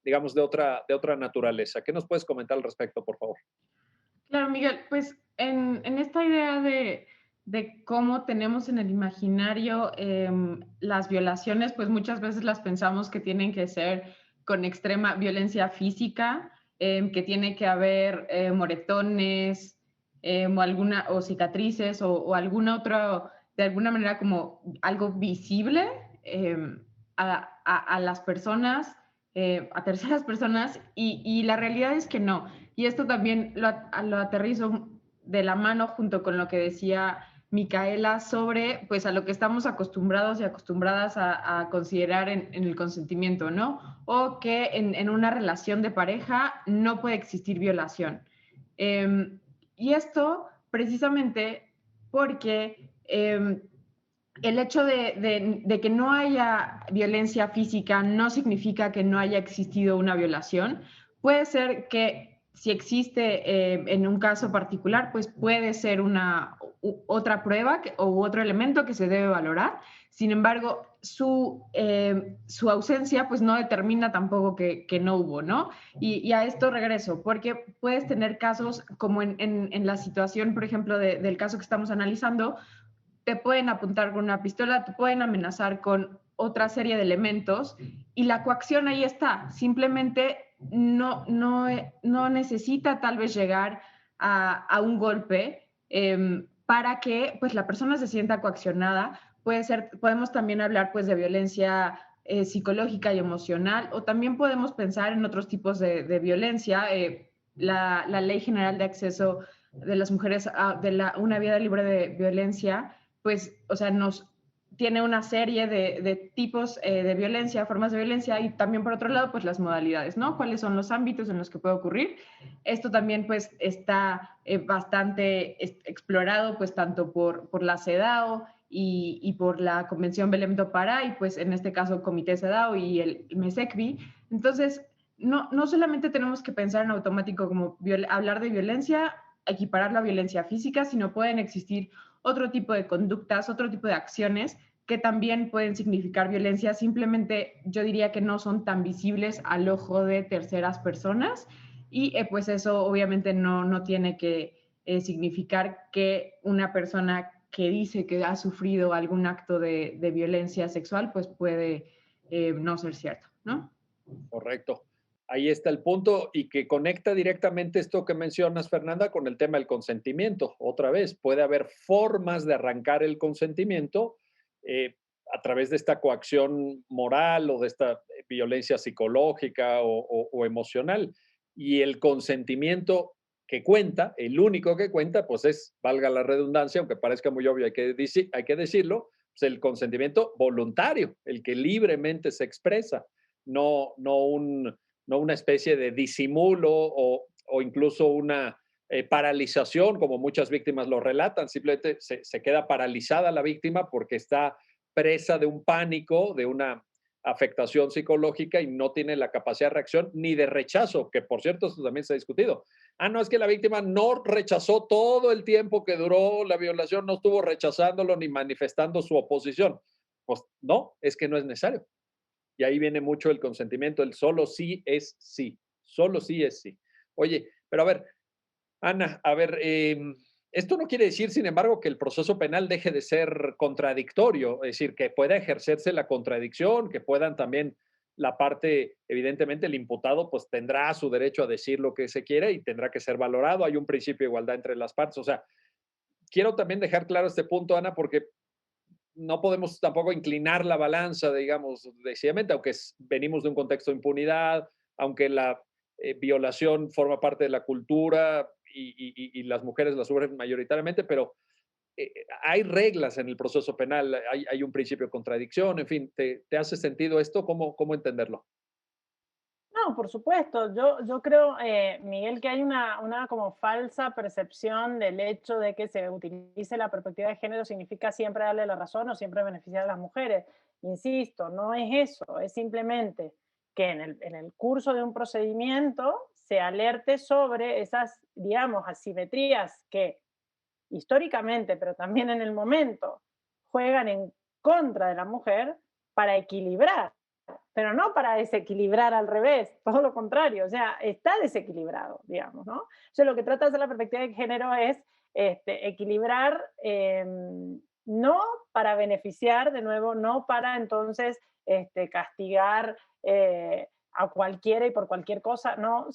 digamos, de otra naturaleza? ¿Qué nos puedes comentar al respecto, por favor? Claro, Miguel, pues en esta idea de cómo tenemos en el imaginario las violaciones, pues muchas veces las pensamos que tienen que ser con extrema violencia física, que tiene que haber moretones o cicatrices o alguna otra, de alguna manera como algo visible a las personas, a terceras personas, y la realidad es que no. Y esto también lo aterrizo de la mano junto con lo que decía Micaela sobre pues a lo que estamos acostumbrados y acostumbradas a considerar en el consentimiento, ¿no? O que en una relación de pareja no puede existir violación. Y esto precisamente porque el hecho de que no haya violencia física no significa que no haya existido una violación. Puede ser que si existe en un caso particular, pues puede ser otra prueba u otro elemento que se debe valorar. Sin embargo, su ausencia pues no determina tampoco que no hubo, ¿no? Y a esto regreso, porque puedes tener casos como en la situación, por ejemplo, del caso que estamos analizando, te pueden apuntar con una pistola, te pueden amenazar con otra serie de elementos y la coacción ahí está. Simplemente no necesita tal vez llegar a un golpe para que pues, la persona se sienta coaccionada. Podemos también hablar pues, de violencia psicológica y emocional, o también podemos pensar en otros tipos de violencia. La Ley General de Acceso de las Mujeres a una vida libre de violencia, pues, o sea, nos tiene una serie de tipos de violencia, formas de violencia, y también por otro lado, pues las modalidades, ¿no? ¿Cuáles son los ámbitos en los que puede ocurrir? Esto también, pues, está bastante explorado, pues, tanto por la CEDAW y por la Convención Belém do Pará, y pues en este caso Comité CEDAW y el MESECVI. Entonces, no solamente tenemos que pensar en automático como hablar de violencia, equiparar la violencia física, sino pueden existir otro tipo de conductas, otro tipo de acciones que también pueden significar violencia. Simplemente yo diría que no son tan visibles al ojo de terceras personas, y pues eso obviamente no tiene que significar que una persona que dice que ha sufrido algún acto de violencia sexual pues puede no ser cierto, ¿no? Correcto. Ahí está el punto y que conecta directamente esto que mencionas, Fernanda, con el tema del consentimiento. Otra vez, puede haber formas de arrancar el consentimiento eh, a través de esta coacción moral o de esta violencia psicológica o emocional. Y el consentimiento que cuenta, el único que cuenta, pues es, valga la redundancia, aunque parezca muy obvio, hay que decirlo, pues el consentimiento voluntario, el que libremente se expresa, no una especie de disimulo o incluso una paralización, como muchas víctimas lo relatan. Simplemente se queda paralizada la víctima porque está presa de un pánico, de una afectación psicológica, y no tiene la capacidad de reacción ni de rechazo, que por cierto esto también se ha discutido. No, es que la víctima no rechazó todo el tiempo que duró la violación, no estuvo rechazándolo ni manifestando su oposición. Pues no, es que no es necesario. Y ahí viene mucho el consentimiento, el solo sí es sí, solo sí es sí. Oye, pero a ver, Ana, a ver, esto no quiere decir, sin embargo, que el proceso penal deje de ser contradictorio, es decir, que pueda ejercerse la contradicción, que puedan también la parte, evidentemente el imputado pues tendrá su derecho a decir lo que se quiere y tendrá que ser valorado. Hay un principio de igualdad entre las partes. O sea, quiero también dejar claro este punto, Ana, porque no podemos tampoco inclinar la balanza, digamos, decididamente, aunque venimos de un contexto de impunidad, aunque la violación forma parte de la cultura y las mujeres la sufren mayoritariamente, pero hay reglas en el proceso penal, hay un principio de contradicción, en fin, ¿te hace sentido esto? ¿Cómo entenderlo? No, por supuesto. Yo creo, Miguel, que hay una como falsa percepción del hecho de que se utilice la perspectiva de género significa siempre darle la razón o siempre beneficiar a las mujeres. insisto, no es eso, es simplemente que en el curso de un procedimiento se alerte sobre esas, digamos, asimetrías que históricamente, pero también en el momento, juegan en contra de la mujer para equilibrar, pero no para desequilibrar al revés, todo lo contrario, o sea, está desequilibrado, digamos, ¿no? O sea, lo que trata de hacer la perspectiva de género es equilibrar, no para beneficiar, de nuevo, no para entonces castigar a cualquiera y por cualquier cosa, no,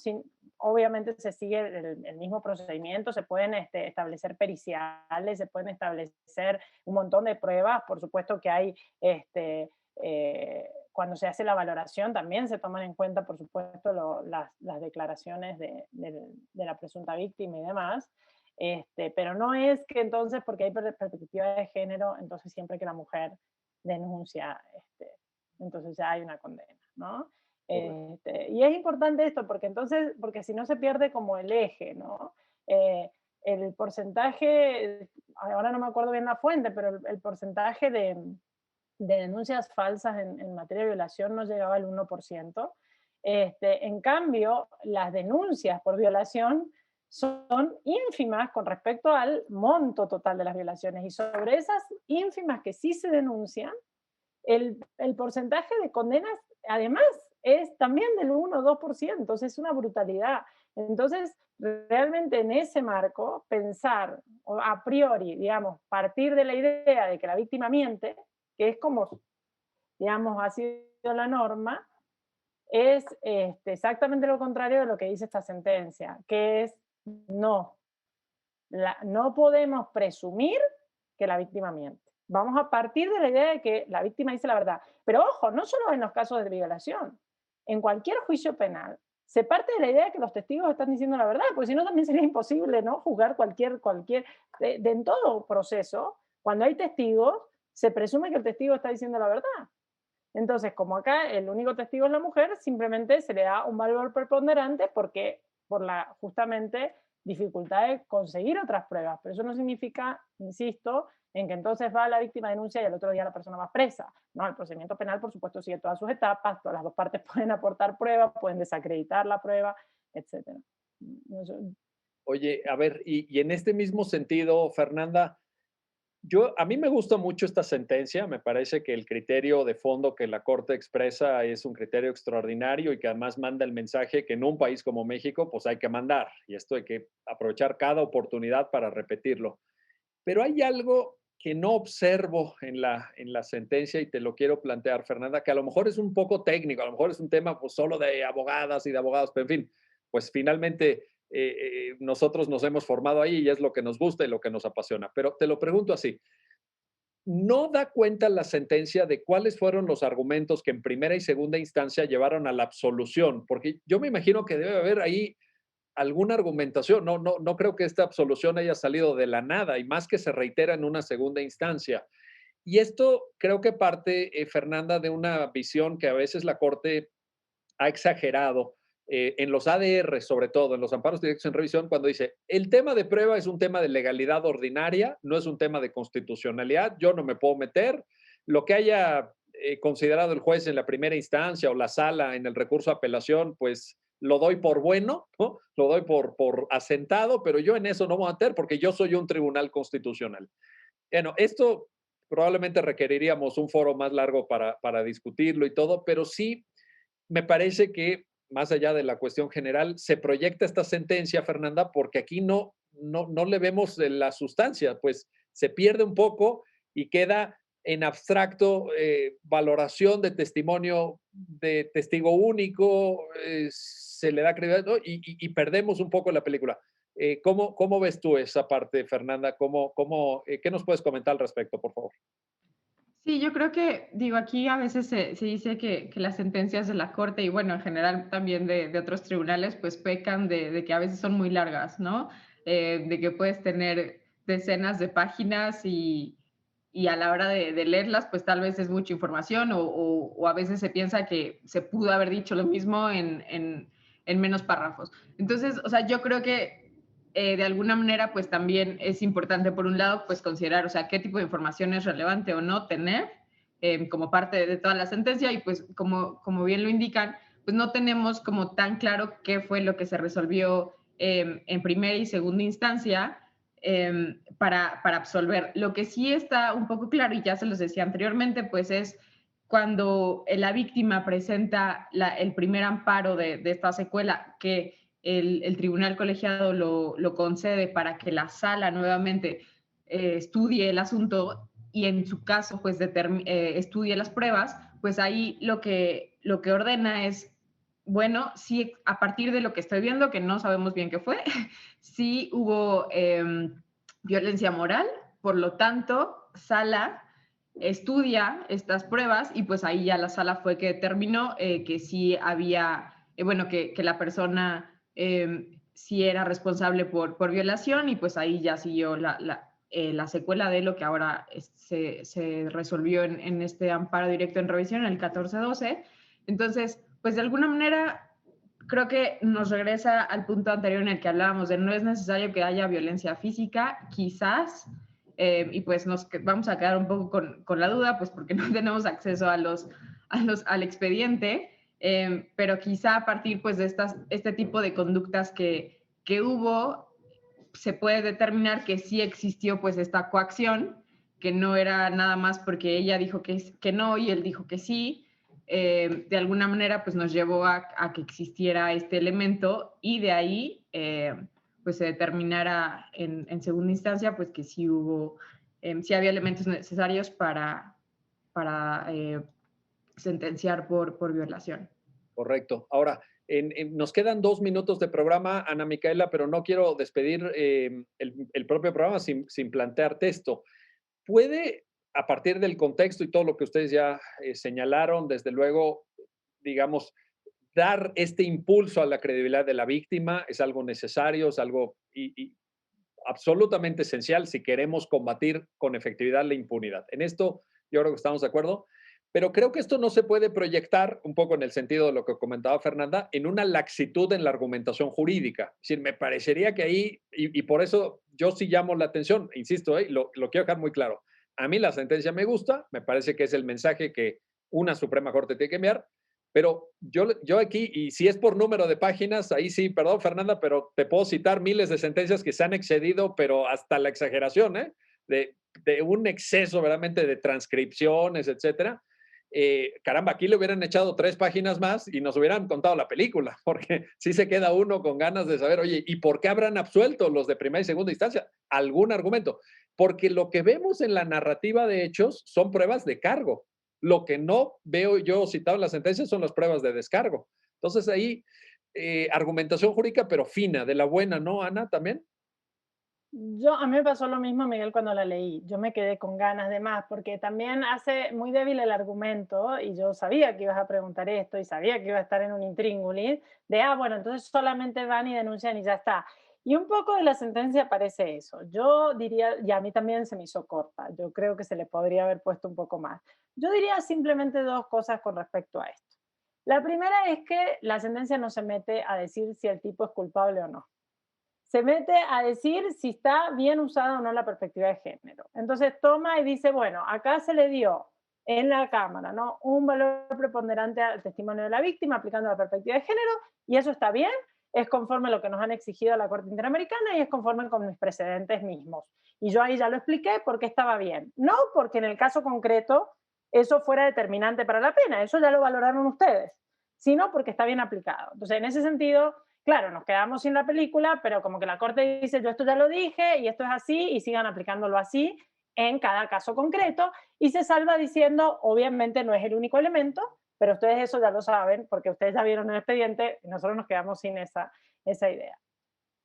obviamente se sigue el mismo procedimiento, se pueden establecer periciales, se pueden establecer un montón de pruebas, por supuesto que hay, cuando se hace la valoración también se toman en cuenta, por supuesto, las declaraciones de la presunta víctima y demás, pero no es que entonces, porque hay perspectiva de género, entonces siempre que la mujer denuncia, entonces ya hay una condena, ¿no? Y es importante esto porque entonces, porque si no se pierde como el eje, ¿no? El porcentaje, ahora no me acuerdo bien la fuente, pero el porcentaje de denuncias falsas en materia de violación no llegaba al 1%. En cambio, las denuncias por violación son ínfimas con respecto al monto total de las violaciones. Y sobre esas ínfimas que sí se denuncian, el porcentaje de condenas, además, es también del 1 o 2%, entonces es una brutalidad. Entonces, realmente en ese marco, pensar, o a priori, digamos, partir de la idea de que la víctima miente, que es como, digamos, ha sido la norma, es exactamente lo contrario de lo que dice esta sentencia, que es no. No podemos presumir que la víctima miente. Vamos a partir de la idea de que la víctima dice la verdad. Pero ojo, no solo en los casos de violación. En cualquier juicio penal se parte de la idea de que los testigos están diciendo la verdad, porque si no también sería imposible, ¿no? Juzgar en todo proceso, cuando hay testigos, se presume que el testigo está diciendo la verdad. Entonces, como acá el único testigo es la mujer, simplemente se le da un valor preponderante porque por la justamente dificultad de conseguir otras pruebas. Pero eso no significa, insisto, en que entonces va la víctima, denuncia y el otro día la persona va presa. No, el procedimiento penal, por supuesto, sigue todas sus etapas, todas las dos partes pueden aportar pruebas, pueden desacreditar la prueba, etc. Oye, a ver, y en este mismo sentido, Fernanda, a mí me gusta mucho esta sentencia, me parece que el criterio de fondo que la Corte expresa es un criterio extraordinario y que además manda el mensaje que en un país como México pues hay que mandar y esto hay que aprovechar cada oportunidad para repetirlo. Pero hay algo que no observo en la sentencia y te lo quiero plantear, Fernanda, que a lo mejor es un poco técnico, a lo mejor es un tema pues solo de abogadas y de abogados, pero en fin, pues finalmente nosotros nos hemos formado ahí y es lo que nos gusta y lo que nos apasiona. Pero te lo pregunto así, ¿no da cuenta la sentencia de cuáles fueron los argumentos que en primera y segunda instancia llevaron a la absolución? Porque yo me imagino que debe haber ahí alguna argumentación. No creo que esta absolución haya salido de la nada y más que se reitera en una segunda instancia. Y esto creo que parte, Fernanda, de una visión que a veces la Corte ha exagerado en los ADR, sobre todo, en los amparos directos en revisión, cuando dice, el tema de prueba es un tema de legalidad ordinaria, no es un tema de constitucionalidad, yo no me puedo meter, lo que haya considerado el juez en la primera instancia o la sala en el recurso de apelación, pues lo doy por bueno, ¿no? Lo doy por asentado, pero yo en eso no voy a meter porque yo soy un tribunal constitucional. Bueno, esto probablemente requeriríamos un foro más largo para discutirlo y todo, pero sí me parece que más allá de la cuestión general, se proyecta esta sentencia, Fernanda, porque aquí no le vemos la sustancia, pues se pierde un poco y queda en abstracto valoración de testimonio de testigo único, se le da credibilidad, ¿no? Y perdemos un poco la película. ¿Cómo ves tú esa parte, Fernanda? ¿Qué nos puedes comentar al respecto, por favor? Sí, yo creo que, digo, aquí a veces se dice que las sentencias de la Corte y bueno, en general también de otros tribunales, pues pecan de que a veces son muy largas, ¿no? De que puedes tener decenas de páginas y a la hora de leerlas, pues tal vez es mucha información o a veces se piensa que se pudo haber dicho lo mismo en menos párrafos. Entonces, o sea, yo creo que de alguna manera, pues también es importante, por un lado, pues considerar, o sea, qué tipo de información es relevante o no tener como parte de toda la sentencia y pues como bien lo indican, pues no tenemos como tan claro qué fue lo que se resolvió en primera y segunda instancia para absolver. Lo que sí está un poco claro, y ya se los decía anteriormente, pues es cuando la víctima presenta el primer amparo de esta secuela, que el tribunal colegiado lo concede para que la sala nuevamente estudie el asunto y en su caso pues estudie las pruebas, pues ahí lo que ordena es, bueno, sí, a partir de lo que estoy viendo, que no sabemos bien qué fue, sí hubo violencia moral, por lo tanto, sala estudia estas pruebas y pues ahí ya la sala fue que determinó que sí había, bueno, que la persona sí era responsable por violación y pues ahí ya siguió la secuela de lo que ahora se resolvió en este amparo directo en revisión, el 1412. Entonces, pues de alguna manera creo que nos regresa al punto anterior en el que hablábamos de no es necesario que haya violencia física, quizás, y pues nos vamos a quedar un poco con la duda, pues porque no tenemos acceso al expediente, pero quizá a partir pues de este tipo de conductas que hubo, se puede determinar que sí existió pues esta coacción, que no era nada más porque ella dijo que no y él dijo que sí, de alguna manera pues nos llevó a que existiera este elemento y de ahí pues se determinara en segunda instancia pues que sí hubo, sí había elementos necesarios para sentenciar por violación. Correcto. Ahora, nos quedan 2 minutos de programa, Ana Micaela, pero no quiero despedir el propio programa sin plantearte esto. ¿Puede, a partir del contexto y todo lo que ustedes ya señalaron, desde luego, digamos, dar este impulso a la credibilidad de la víctima? Es algo necesario, es algo absolutamente esencial si queremos combatir con efectividad la impunidad. En esto yo creo que estamos de acuerdo, pero creo que esto no se puede proyectar, un poco en el sentido de lo que comentaba Fernanda, en una laxitud en la argumentación jurídica. Es decir, me parecería que ahí, y por eso yo sí llamo la atención, insisto, lo quiero dejar muy claro. A mí la sentencia me gusta, me parece que es el mensaje que una Suprema Corte tiene que enviar, pero yo aquí, y si es por número de páginas, ahí sí, perdón Fernanda, pero te puedo citar miles de sentencias que se han excedido, pero hasta la exageración, ¿eh? De un exceso verdaderamente de transcripciones, etcétera. Caramba, aquí le hubieran echado 3 páginas más y nos hubieran contado la película, porque sí se queda uno con ganas de saber, oye, ¿y por qué habrán absuelto los de primera y segunda instancia? Algún argumento. Porque lo que vemos en la narrativa de hechos son pruebas de cargo. Lo que no veo yo citado en la sentencia son las pruebas de descargo. Entonces ahí, argumentación jurídica, pero fina, de la buena, ¿no, Ana? También. A mí me pasó lo mismo, Miguel, cuando la leí. Yo me quedé con ganas de más, porque también hace muy débil el argumento, y yo sabía que ibas a preguntar esto, y sabía que iba a estar en un intríngulis, bueno, entonces solamente van y denuncian y ya está. Y un poco de la sentencia parece eso. Yo diría, y a mí también se me hizo corta, yo creo que se le podría haber puesto un poco más. Yo diría simplemente 2 cosas con respecto a esto. La primera es que la sentencia no se mete a decir si el tipo es culpable o no, se mete a decir si está bien usada o no la perspectiva de género. Entonces toma y dice, bueno, acá se le dio en la Cámara, ¿no?, un valor preponderante al testimonio de la víctima aplicando la perspectiva de género, y eso está bien, es conforme a lo que nos han exigido a la Corte Interamericana y es conforme con mis precedentes mismos. Y yo ahí ya lo expliqué porque estaba bien. No porque en el caso concreto eso fuera determinante para la pena, eso ya lo valoraron ustedes, sino porque está bien aplicado. Entonces, en ese sentido, claro, nos quedamos sin la película, pero como que la Corte dice, yo esto ya lo dije y esto es así, y sigan aplicándolo así en cada caso concreto, y se salva diciendo, obviamente no es el único elemento, pero ustedes eso ya lo saben, porque ustedes ya vieron el expediente y nosotros nos quedamos sin esa idea.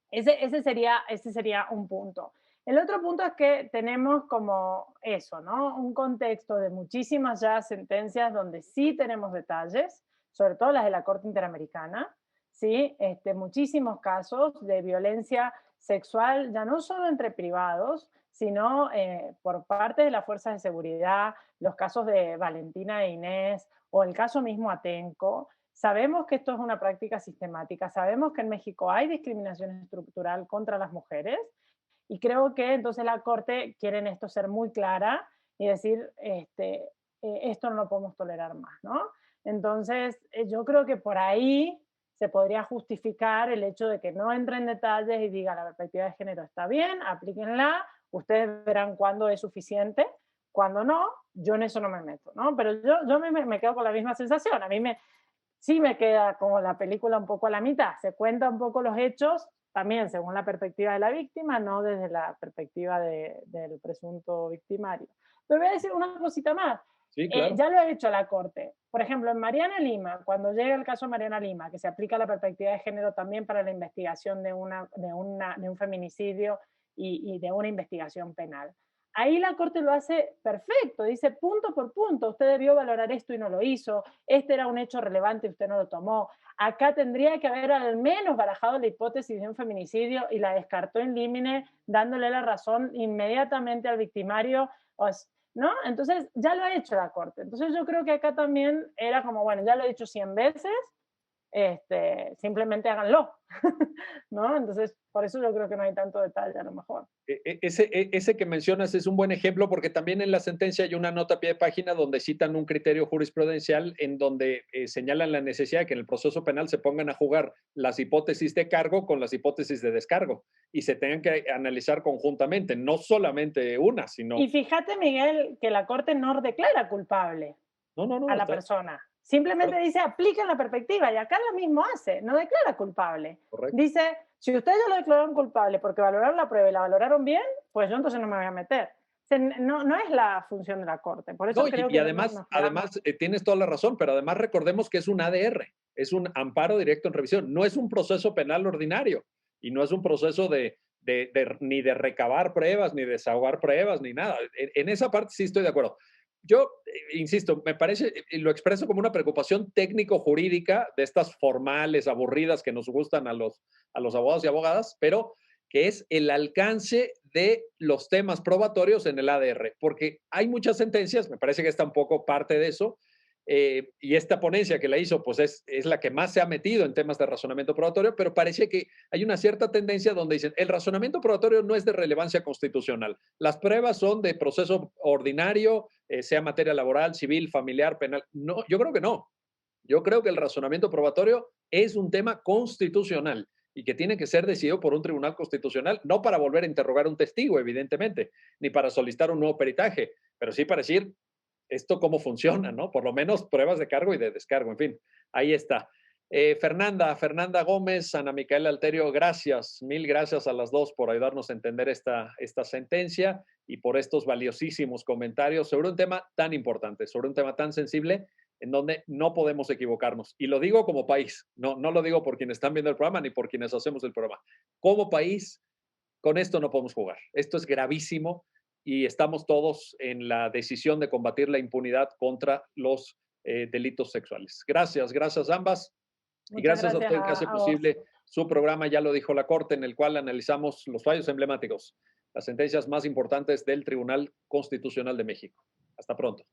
Ese sería un punto. El otro punto es que tenemos como eso, ¿no?, un contexto de muchísimas ya sentencias donde sí tenemos detalles, sobre todo las de la Corte Interamericana, ¿sí? Muchísimos casos de violencia sexual, ya no solo entre privados, sino por parte de las fuerzas de seguridad, los casos de Valentina e Inés, o el caso mismo Atenco. Sabemos que esto es una práctica sistemática, sabemos que en México hay discriminación estructural contra las mujeres, y creo que entonces la Corte quiere en esto ser muy clara y decir, esto no lo podemos tolerar más, ¿no? Entonces, yo creo que por ahí se podría justificar el hecho de que no entre en detalles y diga la perspectiva de género está bien, aplíquenla, ustedes verán cuándo es suficiente, cuándo no, yo en eso no me meto, ¿no? Pero yo me quedo con la misma sensación, a mí sí me queda como la película un poco a la mitad, se cuenta un poco los hechos, también según la perspectiva de la víctima, no desde la perspectiva del presunto victimario. Pero voy a decir una cosita más. Sí, claro. Ya lo ha hecho la Corte. Por ejemplo, en Mariana Lima, cuando llega el caso de Mariana Lima, que se aplica la perspectiva de género también para la investigación de un feminicidio y de una investigación penal. Ahí la Corte lo hace perfecto, dice punto por punto, usted debió valorar esto y no lo hizo, este era un hecho relevante y usted no lo tomó. Acá tendría que haber al menos barajado la hipótesis de un feminicidio y la descartó in limine, dándole la razón inmediatamente al victimario, ¿no? Entonces ya lo ha hecho la Corte. Entonces yo creo que acá también era como, bueno, ya lo he dicho 100 veces, simplemente háganlo, ¿no? Entonces, por eso yo creo que no hay tanto detalle a lo mejor. Ese que mencionas es un buen ejemplo porque también en la sentencia hay una nota a pie de página donde citan un criterio jurisprudencial en donde señalan la necesidad de que en el proceso penal se pongan a jugar las hipótesis de cargo con las hipótesis de descargo y se tengan que analizar conjuntamente, no solamente una, sino... Y fíjate, Miguel, que la Corte no declara culpable a la persona. Simplemente dice, apliquen la perspectiva, y acá lo mismo hace, no declara culpable. Correcto. Dice, si ustedes ya lo declararon culpable porque valoraron la prueba y la valoraron bien, pues yo entonces no me voy a meter. No es la función de la Corte. Por eso creo y que además, tienes toda la razón, pero además recordemos que es un ADR, es un amparo directo en revisión, no es un proceso penal ordinario y no es un proceso ni de recabar pruebas, ni desahogar pruebas, ni nada. En esa parte sí estoy de acuerdo. Yo, insisto, me parece, y lo expreso como una preocupación técnico-jurídica de estas formales, aburridas que nos gustan a los abogados y abogadas, pero que es el alcance de los temas probatorios en el ADR, porque hay muchas sentencias, me parece que está un poco parte de eso, y esta ponencia que la hizo, pues es la que más se ha metido en temas de razonamiento probatorio, pero parece que hay una cierta tendencia donde dicen, el razonamiento probatorio no es de relevancia constitucional, las pruebas son de proceso ordinario, sea materia laboral, civil, familiar, penal. No, yo creo que no. Yo creo que el razonamiento probatorio es un tema constitucional y que tiene que ser decidido por un tribunal constitucional, no para volver a interrogar a un testigo, evidentemente, ni para solicitar un nuevo peritaje, pero sí para decir esto cómo funciona, ¿no? Por lo menos pruebas de cargo y de descargo, en fin, ahí está. Fernanda Gómez, Ana Micaela Alterio, gracias, mil gracias a las dos por ayudarnos a entender esta sentencia y por estos valiosísimos comentarios sobre un tema tan importante, sobre un tema tan sensible en donde no podemos equivocarnos. Y lo digo como país, no lo digo por quienes están viendo el programa ni por quienes hacemos el programa. Como país, con esto no podemos jugar. Esto es gravísimo y estamos todos en la decisión de combatir la impunidad contra los delitos sexuales. Gracias ambas. Y gracias a usted que hace posible su programa, ya lo dijo la Corte, en el cual analizamos los fallos emblemáticos, las sentencias más importantes del Tribunal Constitucional de México. Hasta pronto.